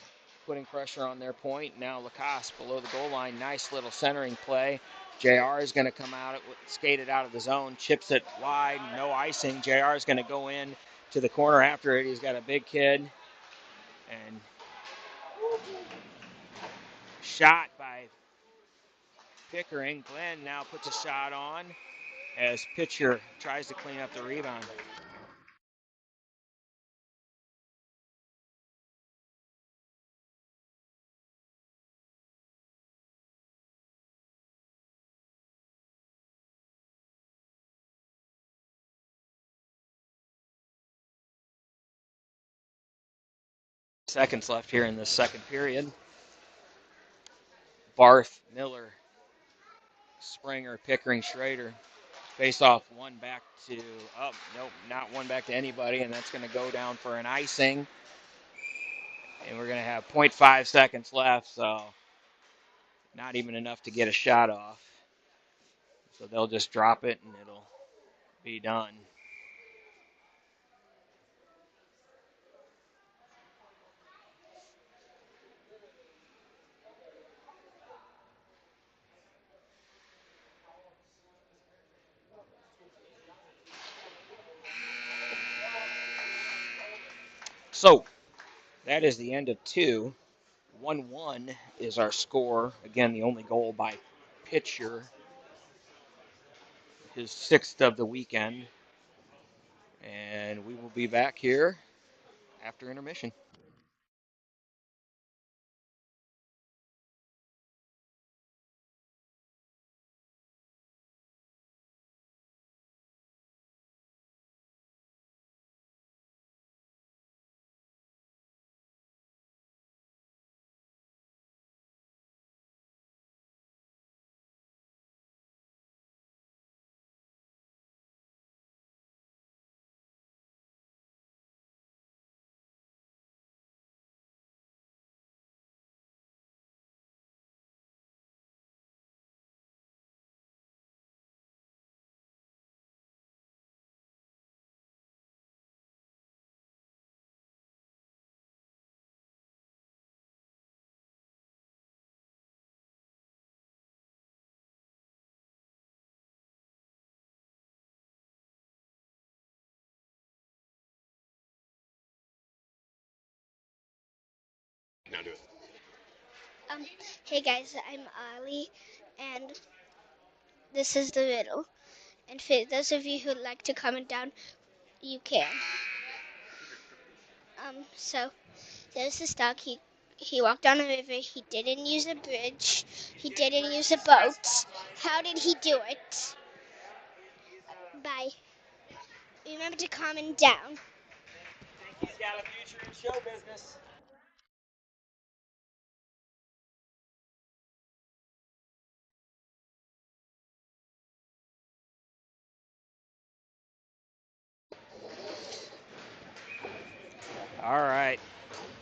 putting pressure on their point. Now Lacasse below the goal line. Nice little centering play. JR is going to come out, skate it out of the zone, chips it wide, no icing. JR is going to go in to the corner after it. He's got a big kid. And shot by Pickering. Glenn now puts a shot on as pitcher tries to clean up the rebound. Seconds left here in the second period. Barth, Miller, Springer, Pickering, Schrader. Face off one back to, oh, nope, not one back to anybody, and that's going to go down for an icing. And we're going to have 0.5 seconds left, so not even enough to get a shot off. So they'll just drop it and it'll be done. So that is the end of two. 1-1 is our score. Again, the only goal by pitcher. His sixth of the weekend. And we will be back here after intermission. Now do it. Um, hey guys, I'm Ali, and this is the riddle. And for those of you who'd like to comment down, you can. So there's the duck. He walked on a river. He didn't use a bridge. He didn't use a boat. How did he do it? By remember to comment down. He's got a future in show business. All right,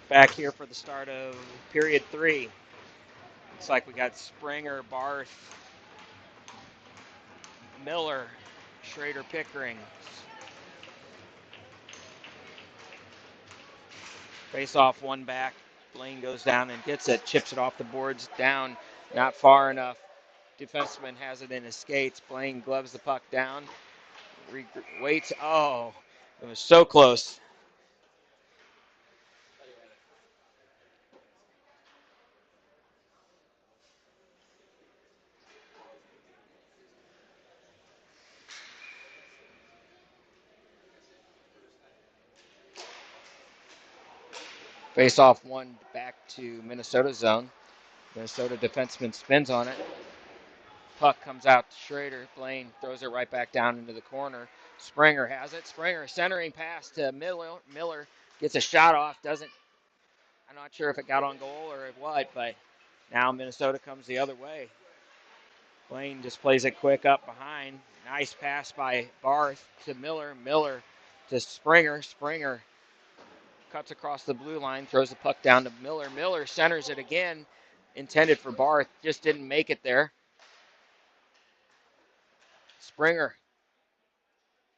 back here for the start of period 3. Looks like we got Springer, Barth, Miller, Schrader, Pickering. Face off one back. Blaine goes down and gets it, chips it off the boards down, not far enough. Defenseman has it in his skates. Blaine gloves the puck down, waits. Oh, it was so close. Face off one back to Minnesota zone. Minnesota defenseman spins on it. Puck comes out to Schrader. Blaine throws it right back down into the corner. Springer has it. Springer centering pass to Miller. Miller gets a shot off. Doesn't. I'm not sure if it got on goal or what, but now Minnesota comes the other way. Blaine just plays it quick up behind. Nice pass by Barth to Miller. Miller to Springer. Springer cuts across the blue line, throws the puck down to Miller. Miller centers it again, intended for Barth, just didn't make it there. Springer,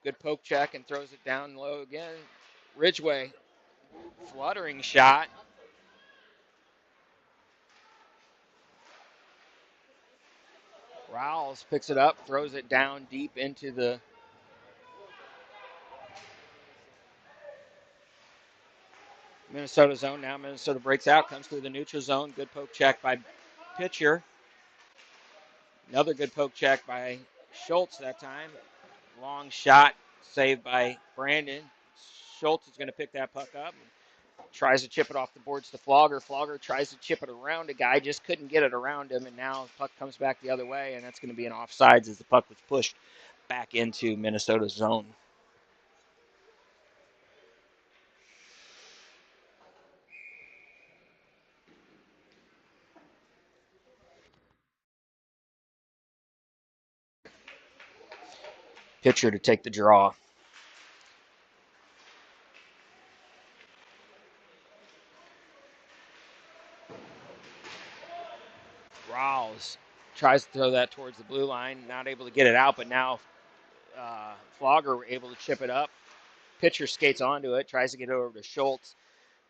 good poke check and throws it down low again. Ridgway, fluttering shot. Rowles picks it up, throws it down deep into the Minnesota zone. Now Minnesota breaks out, comes through the neutral zone. Good poke check by Pitcher. Another good poke check by Schultz that time. Long shot saved by Brandon. Schultz is going to pick that puck up. Tries to chip it off the boards to Flogger. Flogger tries to chip it around a guy, just couldn't get it around him, and now the puck comes back the other way, and that's going to be an offsides as the puck was pushed back into Minnesota's zone. Pitcher to take the draw. Rawls tries to throw that towards the blue line, not able to get it out, but now Flogger able to chip it up. Pitcher skates onto it, tries to get it over to Schultz.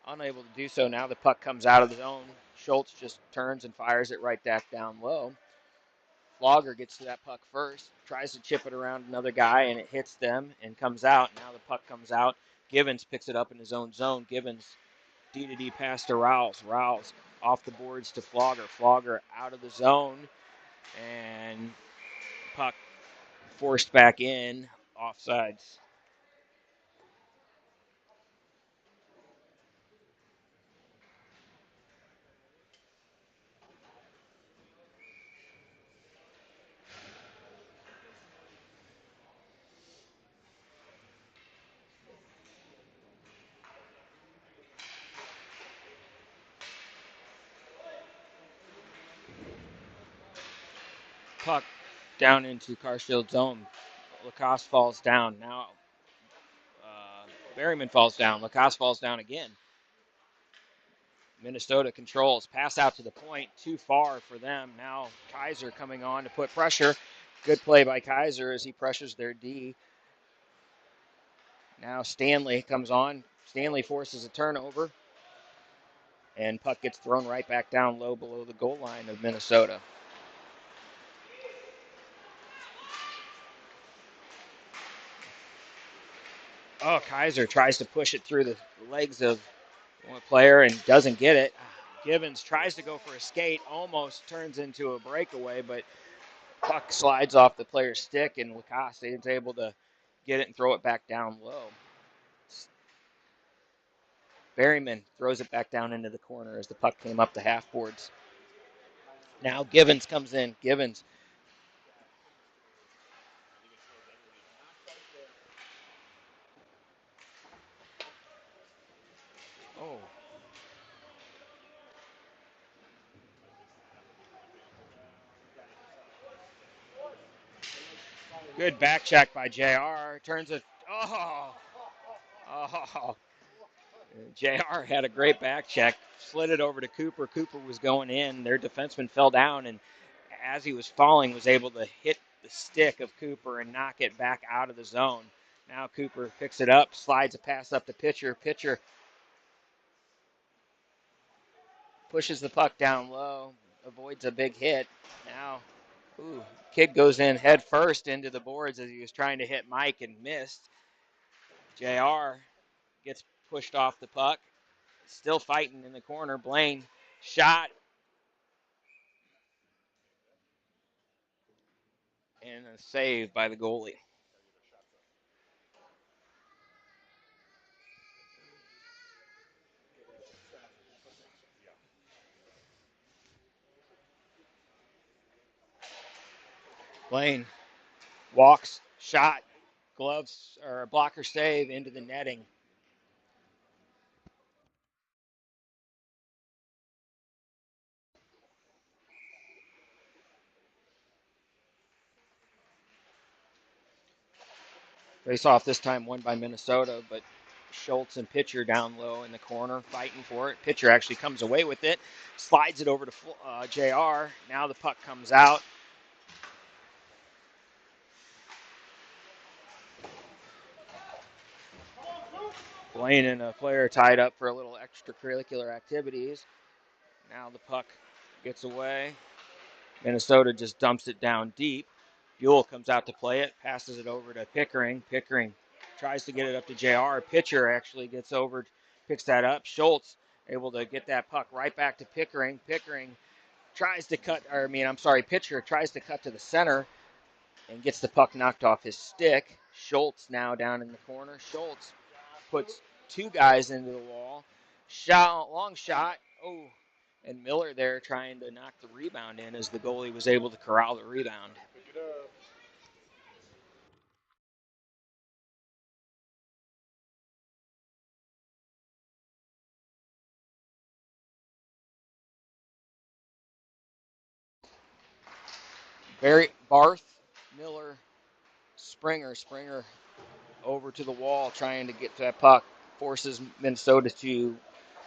Unable to do so. Now the puck comes out of the zone. Schultz just turns and fires it right back down low. Flogger gets to that puck first, tries to chip it around another guy, and it hits them and comes out. Now the puck comes out. Givens picks it up in his own zone. Givens D-to-D pass to Rowles. Rowles off the boards to Flogger. Flogger out of the zone, and puck forced back in, offsides. Puck down into Carshfield's zone. Lacoste falls down. Now Berryman falls down. Lacoste falls down again. Minnesota controls. Pass out to the point. Too far for them. Now Kaiser coming on to put pressure. Good play by Kaiser as he pressures their D. Now Stanley comes on. Stanley forces a turnover. And puck gets thrown right back down low below the goal line of Minnesota. Oh, Kaiser tries to push it through the legs of one player and doesn't get it. Givens tries to go for a skate, almost turns into a breakaway, but puck slides off the player's stick, and Lacoste is able to get it and throw it back down low. Berryman throws it back down into the corner as the puck came up the half boards. Now Givens comes in. Givens. Oh. Good back check by JR. Turns it. Oh. Oh. JR had a great back check. Slid it over to Cooper. Cooper was going in. Their defenseman fell down, and as he was falling, was able to hit the stick of Cooper and knock it back out of the zone. Now Cooper picks it up, slides a pass up to Pitcher. Pitcher pushes the puck down low, avoids a big hit. Now, kid goes in head first into the boards as he was trying to hit Mike and missed. JR gets pushed off the puck. Still fighting in the corner. Blaine shot. And a save by the goalie. Blaine walks, shot, gloves or a blocker save into the netting. Face off this time won by Minnesota, but Schultz and Pitcher down low in the corner fighting for it. Pitcher actually comes away with it, slides it over to JR. Now the puck comes out. Blaine and a player tied up for a little extracurricular activities. Now the puck gets away. Minnesota just dumps it down deep. Buell comes out to play it, passes it over to Pickering. Pickering tries to get it up to JR. Pitcher actually gets over, picks that up. Schultz able to get that puck right back to Pickering. Pickering tries to Pitcher tries to cut to the center and gets the puck knocked off his stick. Schultz now down in the corner. Schultz puts two guys into the wall. Long shot. Oh, and Miller there trying to knock the rebound in as the goalie was able to corral the rebound. Barth, Miller, Springer over to the wall trying to get to that puck. Forces Minnesota to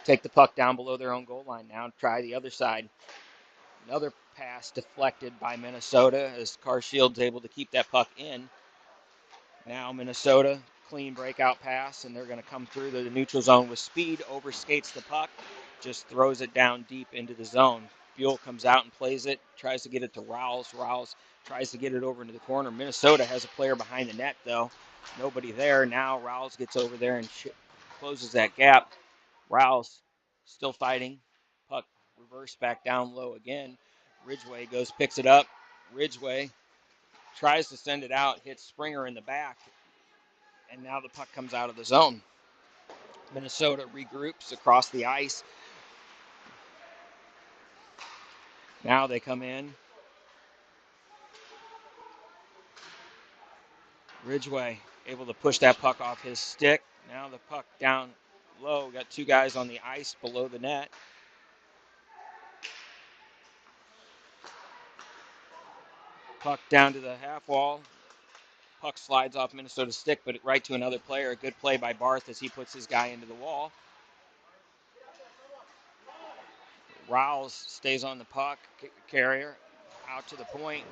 take the puck down below their own goal line. Now try the other side. Another pass deflected by Minnesota as Carshield's able to keep that puck in. Now Minnesota, clean breakout pass, and they're going to come through the neutral zone with speed, overskates the puck, just throws it down deep into the zone. Buell comes out and plays it, tries to get it to Rouse. Rouse tries to get it over into the corner. Minnesota has a player behind the net, though. Nobody there. Now Rouse gets over there and closes that gap. Rouse still fighting. Puck reversed back down low again. Ridgway picks it up. Ridgway tries to send it out, hits Springer in the back, and now the puck comes out of the zone. Minnesota regroups across the ice. Now they come in. Ridgway able to push that puck off his stick. Now the puck down low. Got two guys on the ice below the net. Puck down to the half wall. Puck slides off Minnesota's stick, but right to another player. A good play by Barth as he puts his guy into the wall. Rouse stays on the puck carrier out to the point.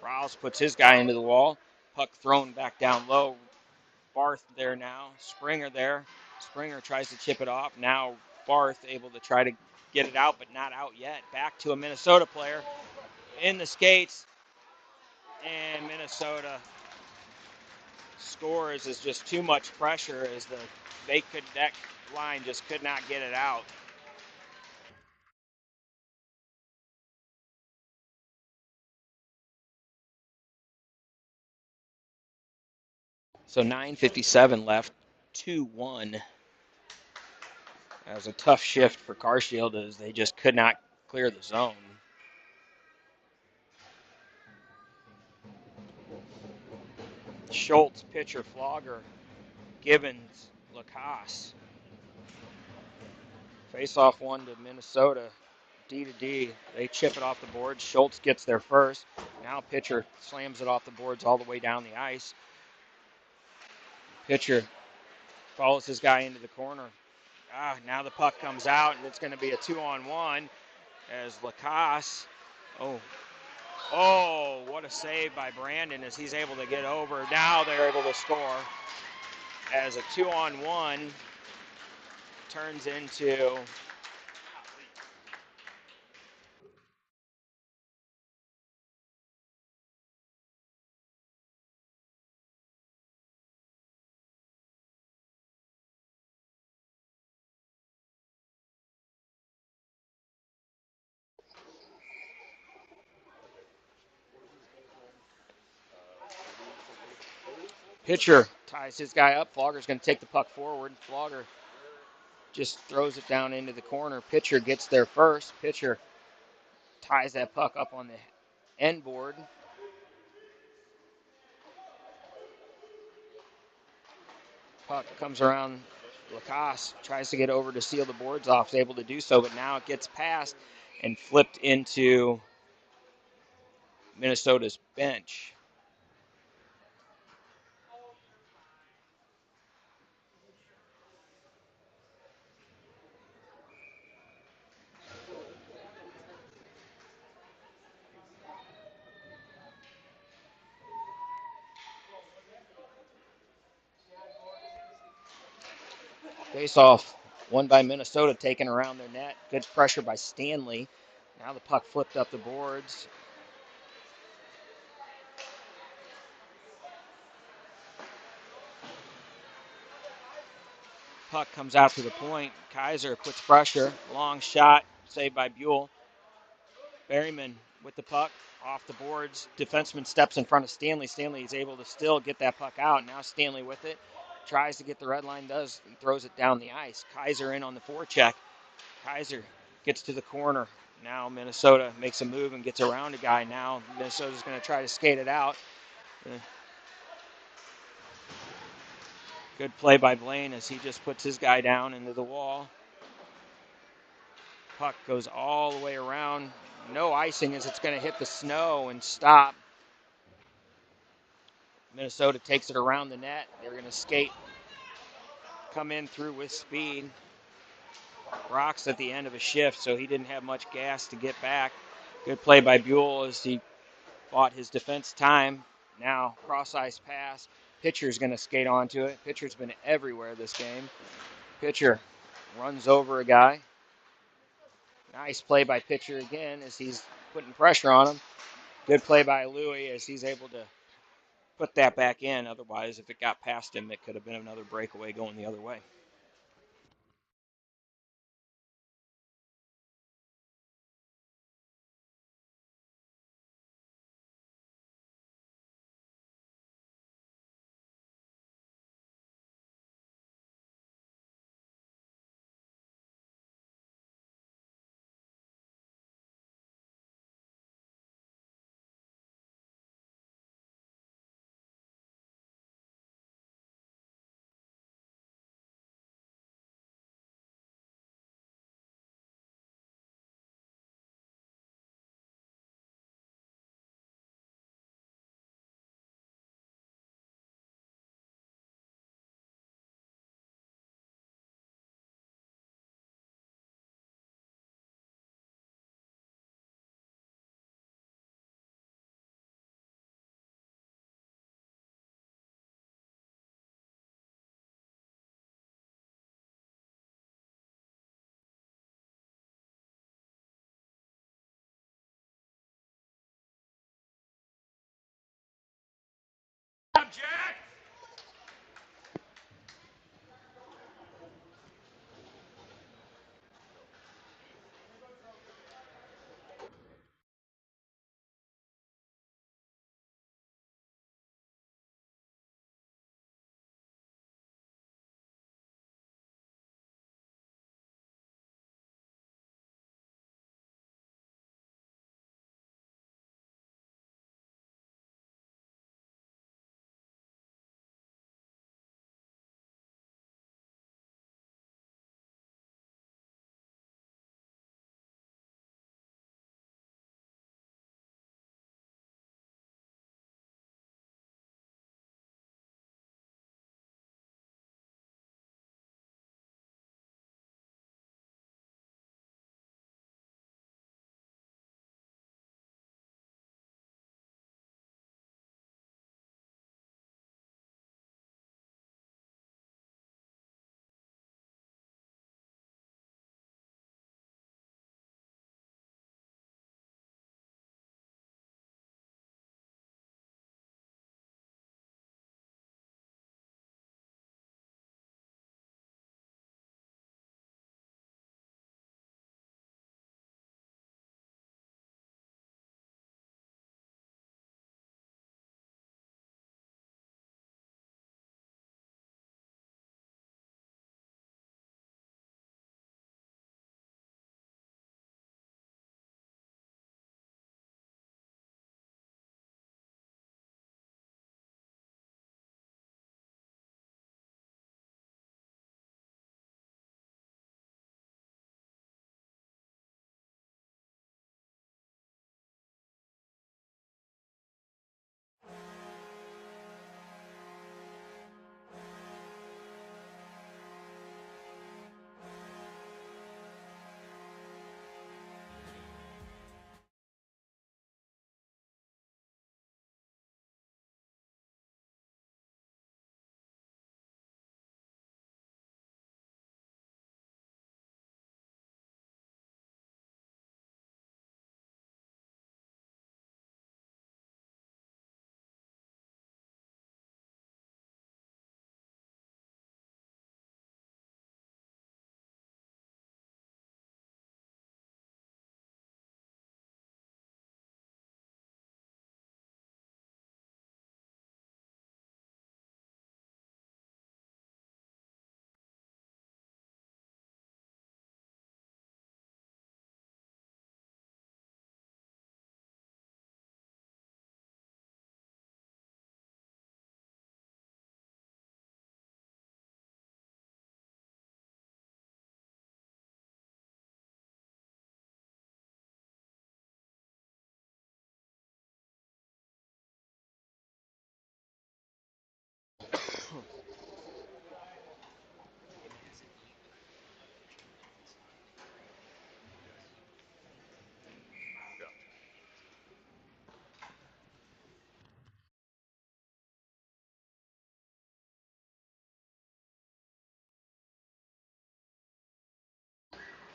Rouse puts his guy into the wall. Puck thrown back down low. Barth there now. Springer there. Springer tries to chip it off. Now Barth able to try to get it out, but not out yet. Back to a Minnesota player in the skates. And Minnesota scores as just too much pressure as that line just could not get it out. So 9:57 left, 2-1. That was a tough shift for Carshield as they just could not clear the zone. Schultz, pitcher, Flogger, Gibbons, Lacasse. Face off one to Minnesota. D to D. They chip it off the boards. Schultz gets there first. Now pitcher slams it off the boards all the way down the ice. Pitcher follows his guy into the corner. Now the puck comes out, and it's going to be a 2-on-1 as Lacasse. What a save by Brandon as he's able to get over. Now they're able to score as a 2-on-1 turns into pitcher ties his guy up. Flogger's going to take the puck forward. Flogger just throws it down into the corner. Pitcher gets there first. Pitcher ties that puck up on the end board. Puck comes around. Lacasse tries to get over to seal the boards off. Is able to do so, but now it gets past and flipped into Minnesota's bench. Face off, won by Minnesota, taken around their net. Good pressure by Stanley. Now the puck flipped up the boards. Puck comes out to the point. Kaiser puts pressure. Long shot, saved by Buell. Berryman with the puck off the boards. Defenseman steps in front of Stanley. Stanley is able to still get that puck out. Now Stanley with it. Tries to get the red line, and throws it down the ice. Kaiser in on the forecheck. Kaiser gets to the corner. Now Minnesota makes a move and gets around a guy. Now Minnesota's going to try to skate it out. Good play by Blaine as he just puts his guy down into the wall. Puck goes all the way around. No icing as it's going to hit the snow and stop. Minnesota takes it around the net. They're going to skate, come in through with speed. Brock's at the end of a shift, so he didn't have much gas to get back. Good play by Buell as he bought his defense time. Now cross-ice pass. Pitcher's going to skate onto it. Pitcher's been everywhere this game. Pitcher runs over a guy. Nice play by Pitcher again as he's putting pressure on him. Good play by Louie as he's able to put that back in. Otherwise, if it got past him, it could have been another breakaway going the other way.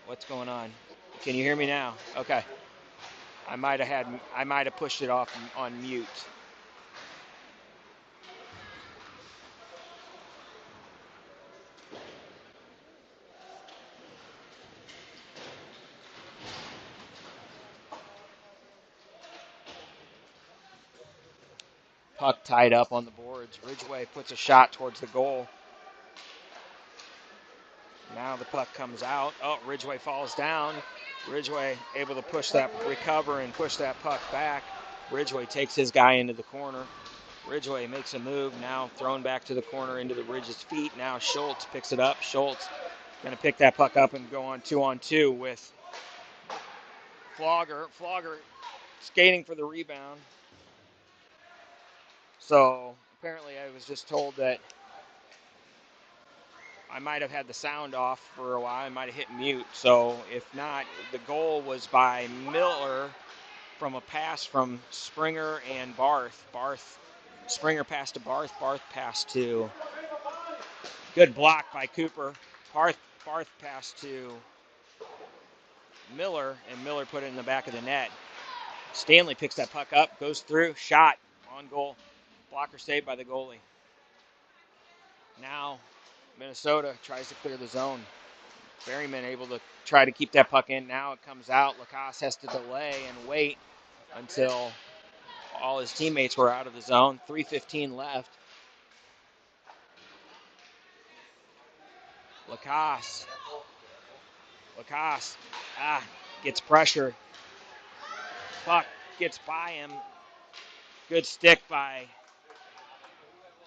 What's going on? Can you hear me now? Okay. I might have pushed it off on mute. Puck tied up on the boards. Ridgeway puts a shot towards the goal. Now the puck comes out. Oh, Ridgeway falls down. Ridgeway able to recover and push that puck back. Ridgeway takes his guy into the corner. Ridgeway makes a move, now thrown back to the corner into the Ridge's feet. Now Schultz picks it up. Schultz going to pick that puck up and go on 2-on-2 with Flogger. Flogger skating for the rebound. So apparently I was just told that I might have had the sound off for a while. I might have hit mute. So if not, the goal was by Miller from a pass from Springer and Barth. Springer passed to Barth. Barth passed to, good block by Cooper. Barth passed to Miller, and Miller put it in the back of the net. Stanley picks that puck up, goes through, shot, on goal. Blocker saved by the goalie. Now Minnesota tries to clear the zone. Berryman able to try to keep that puck in. Now it comes out. Lacoste has to delay and wait until all his teammates were out of the zone. 3:15 left. Lacoste gets pressure. Puck gets by him. Good stick by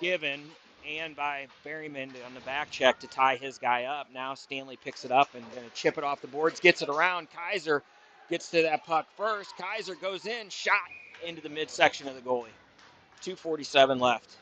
Given and by Berryman on the back check to tie his guy up. Now Stanley picks it up and going to chip it off the boards, gets it around. Kaiser gets to that puck first. Kaiser goes in, shot into the midsection of the goalie. 2:47 left.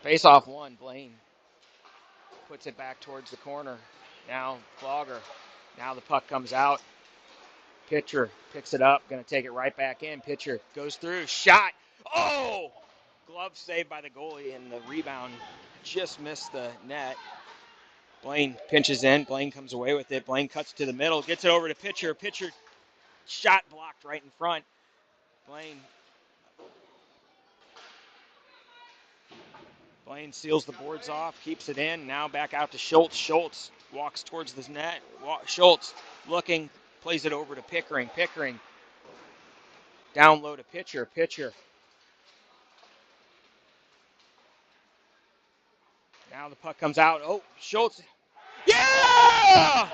Face off one, Blaine puts it back towards the corner. Now Flogger. Now the puck comes out. Pitcher picks it up, going to take it right back in. Pitcher goes through, shot. Oh! Glove saved by the goalie, and the rebound just missed the net. Blaine pinches in. Blaine comes away with it. Blaine cuts to the middle, gets it over to Pitcher. Pitcher shot blocked right in front. Blaine seals the boards off, keeps it in. Now back out to Schultz. Schultz walks towards the net. Schultz looking, plays it over to Pickering. Pickering down low to Pitcher. Pitcher. Now the puck comes out. Oh, Schultz. Yeah!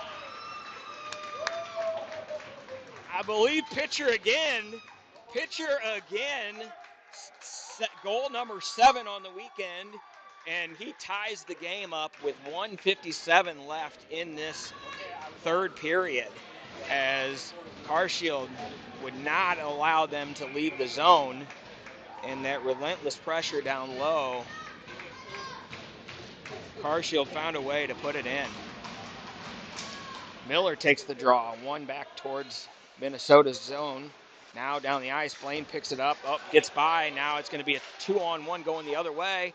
I believe Pitcher again. Pitcher again. Goal number 7 on the weekend. And he ties the game up with 1:57 left in this third period, as Carshield would not allow them to leave the zone, and that relentless pressure down low, Carshield found a way to put it in. Miller takes the draw, one back towards Minnesota's zone. Now down the ice, Blaine picks it up, gets by. Now it's going to be a 2-on-1 going the other way.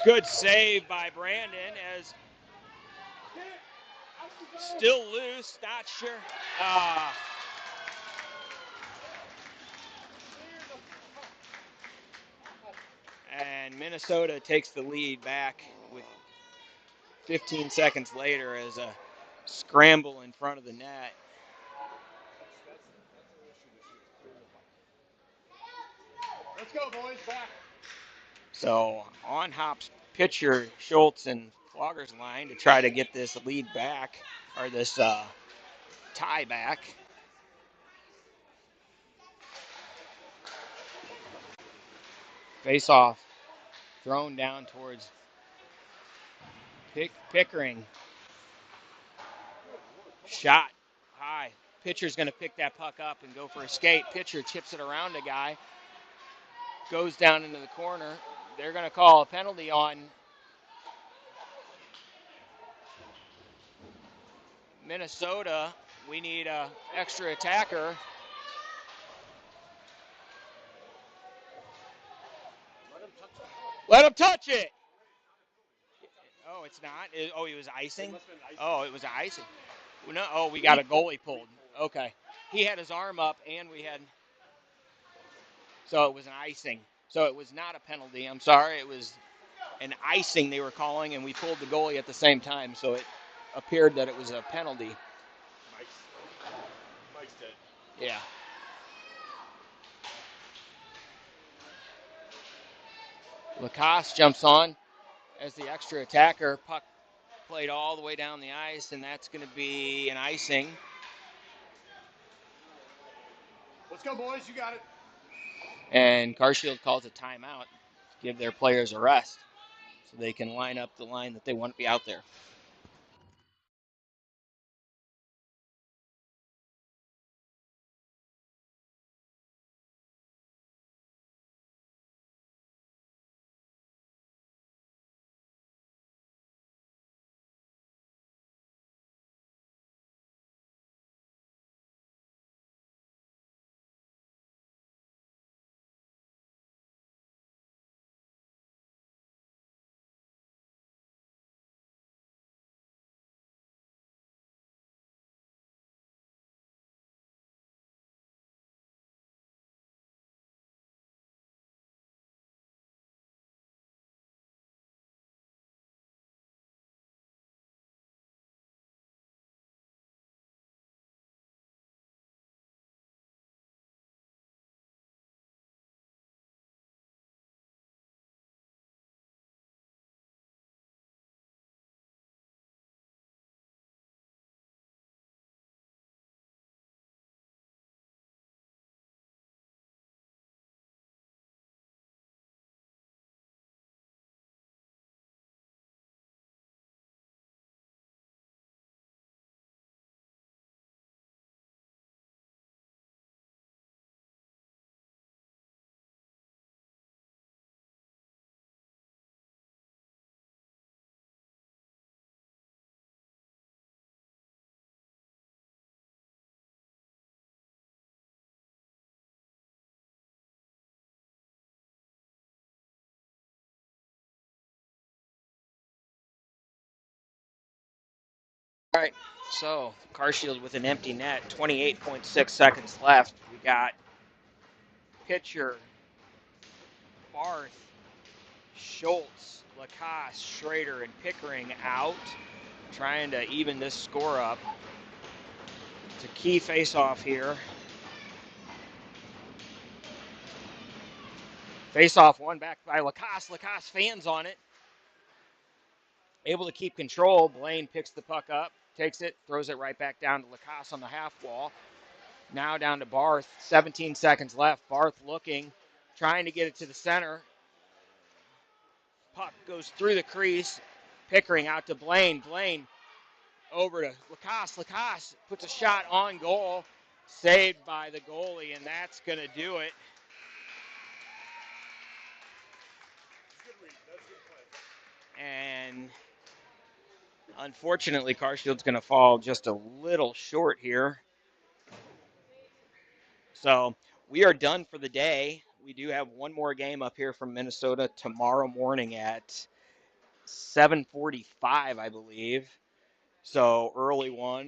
Good save by Brandon, as still loose, not sure. And Minnesota takes the lead back with 15 seconds later as a scramble in front of the net. Let's go, boys. Back. So on hops Pitcher, Schultz, and Flogger's line to try to get this lead back, or this tie back. Face off, thrown down towards Pickering. Shot high. Pitcher's going to pick that puck up and go for a skate. Pitcher chips it around a guy, goes down into the corner. They're going to call a penalty on Minnesota, we need a extra attacker. Let him touch it. Oh, it's not. He was icing. Oh, it was icing. No. Oh, we got a goalie pulled. Okay. He had his arm up, and we had. So it was an icing. So it was not a penalty. I'm sorry. It was an icing they were calling, and we pulled the goalie at the same time. So it appeared that it was a penalty. Mike's dead. Yeah. Lacoste jumps on as the extra attacker. Puck played all the way down the ice, and that's going to be an icing. Let's go, boys. You got it. And Carshield calls a timeout to give their players a rest so they can line up the line that they want to be out there. All right, so Carshield with an empty net, 28.6 seconds left. We got pitcher, Barth, Schultz, Lacoste, Schrader, and Pickering out, trying to even this score up. It's a key face-off here. Face-off won back by Lacoste. Lacoste fans on it. Able to keep control. Blaine picks the puck up, takes it, throws it right back down to Lacoste on the half wall. Now down to Barth. 17 seconds left. Barth looking, trying to get it to the center. Puck goes through the crease. Pickering out to Blaine. Blaine over to Lacoste. Lacoste puts a shot on goal. Saved by the goalie, and that's going to do it. And unfortunately, Carshield's going to fall just a little short here. So we are done for the day. We do have one more game up here from Minnesota tomorrow morning at 7:45, I believe. So early one.